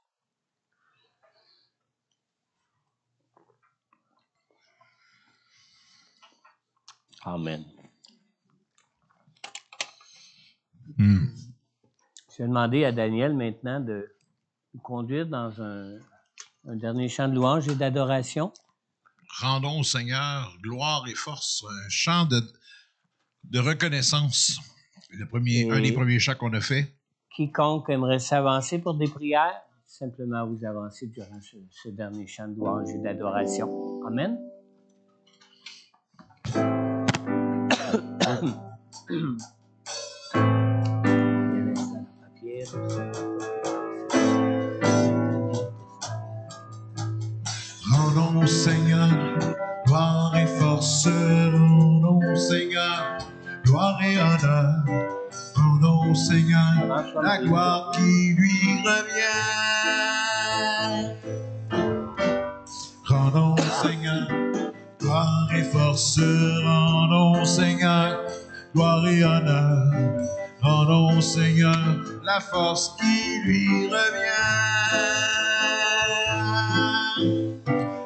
Amen. Je vais demander à Daniel maintenant de nous conduire dans un dernier chant de louange et d'adoration. Rendons au Seigneur gloire et force, un chant de reconnaissance. Un des premiers chants qu'on a fait. Quiconque aimerait s'avancer pour des prières, simplement vous avancer durant ce dernier chant de louange et d'adoration. Amen. Rendons au Seigneur gloire et force, rendons au Seigneur gloire et honneur, rendons au Seigneur la gloire qui lui revient. Rendons au Seigneur gloire et force, rendons au Seigneur gloire et honneur, rendons au Seigneur la force qui lui revient.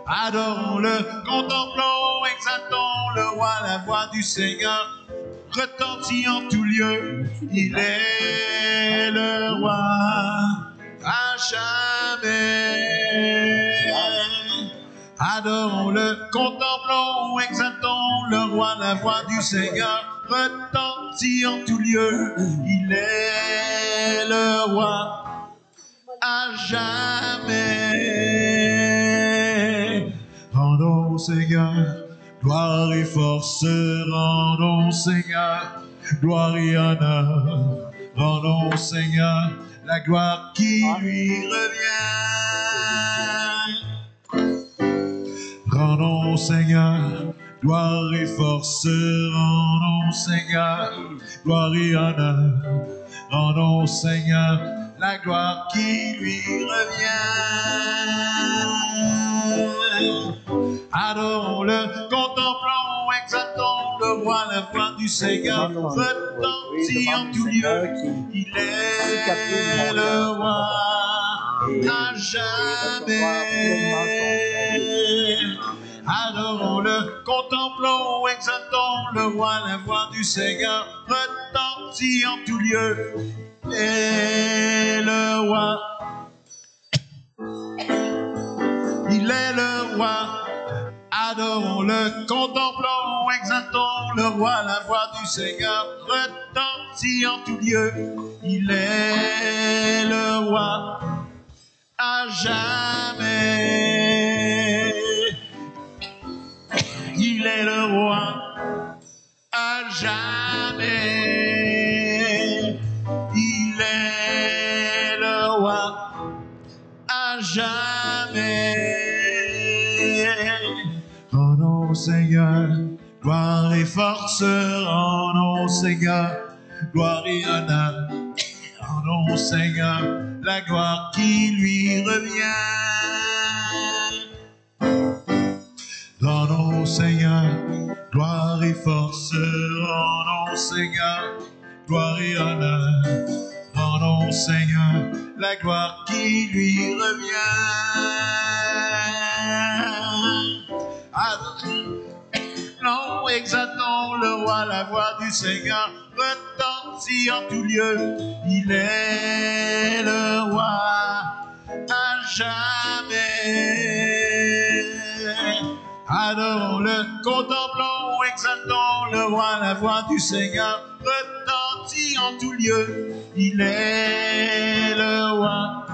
Adorons-le, contemplons, exaltons le roi, la voix du Seigneur retentit en tout lieu. Il est le roi à jamais. Adorons-le, contemplons, exaltons le roi, la voix du Seigneur retentit en tout lieu. Il est le roi à jamais. Rendons au Seigneur gloire et force, rendons au Seigneur gloire et honneur, rendons au Seigneur la gloire qui lui revient. Rendons au Seigneur gloire et force, rendons au Seigneur gloire et honneur, rendons au Seigneur la gloire qui lui revient. Adorons-le, contemplons, exaltons le roi, la voix du Seigneur retentit en tout lieu. Il est le roi à jamais. Adorons-le, contemplons, exaltons le roi, la voix du Seigneur retentit en tout lieu. Et le roi, il est le roi. Adorons-le, contemplons, exaltons le roi, la voix du Seigneur retentit en tout lieu. Il est le roi à jamais. Il est le roi à jamais. Il est le roi à jamais. Rendons au Seigneur gloire et force, rendons au Seigneur gloire et honneur. Rendons au Seigneur la gloire qui lui revient. Rendons au Seigneur gloire et force, rendons au Seigneur gloire et honneur. Rendons au Seigneur la gloire qui lui revient. Adorons, exaltons le roi, la voix du Seigneur retentit en tout lieu. Il est le roi à jamais. Adorons-le, contemplons, exaltons le roi, la voix du Seigneur retentit en tout lieu. Il est le roi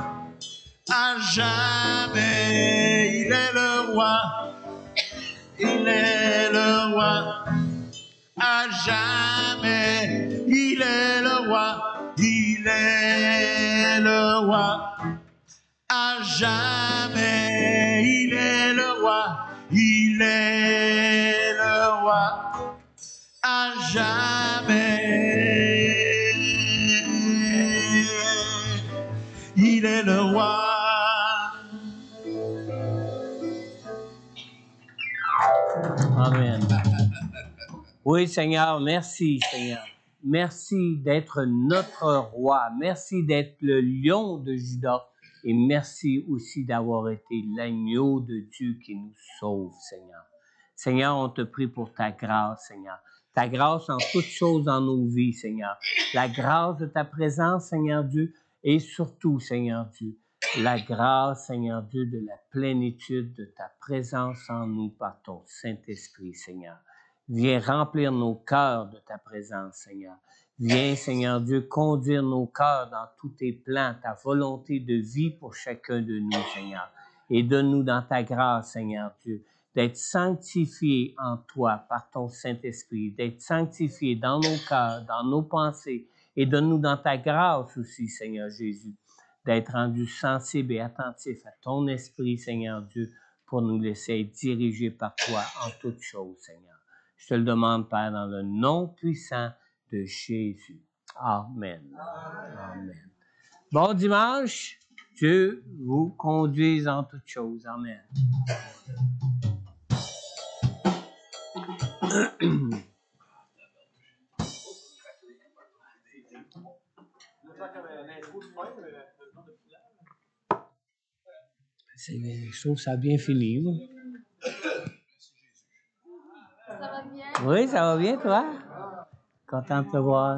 à jamais. Il est le roi. Il est le roi à jamais. Il est le roi. Il est le roi à jamais. Il est le roi. Il est le roi à jamais. Il est le roi. Amen. Oui, Seigneur, merci, Seigneur. Merci d'être notre roi. Merci d'être le lion de Juda. Et merci aussi d'avoir été l'agneau de Dieu qui nous sauve, Seigneur. Seigneur, on te prie pour ta grâce, Seigneur. Ta grâce en toutes choses dans nos vies, Seigneur. La grâce de ta présence, Seigneur Dieu, et surtout, Seigneur Dieu, la grâce, Seigneur Dieu, de la plénitude de ta présence en nous par ton Saint-Esprit, Seigneur. Viens remplir nos cœurs de ta présence, Seigneur. Viens, Seigneur Dieu, conduire nos cœurs dans tous tes plans, ta volonté de vie pour chacun de nous, Seigneur. Et donne-nous dans ta grâce, Seigneur Dieu, d'être sanctifiés en toi par ton Saint-Esprit, d'être sanctifiés dans nos cœurs, dans nos pensées. Et donne-nous dans ta grâce aussi, Seigneur Jésus, d'être rendus sensibles et attentifs à ton esprit, Seigneur Dieu, pour nous laisser être dirigés par toi en toutes choses, Seigneur. Je te le demande, Père, dans le nom puissant de Jésus. Amen. Amen. Bon dimanche. Dieu vous conduise en toutes choses. Amen. Je trouve que ça a bien fini. Oui. Ça va bien? Oui, ça va bien, toi? Content de te voir.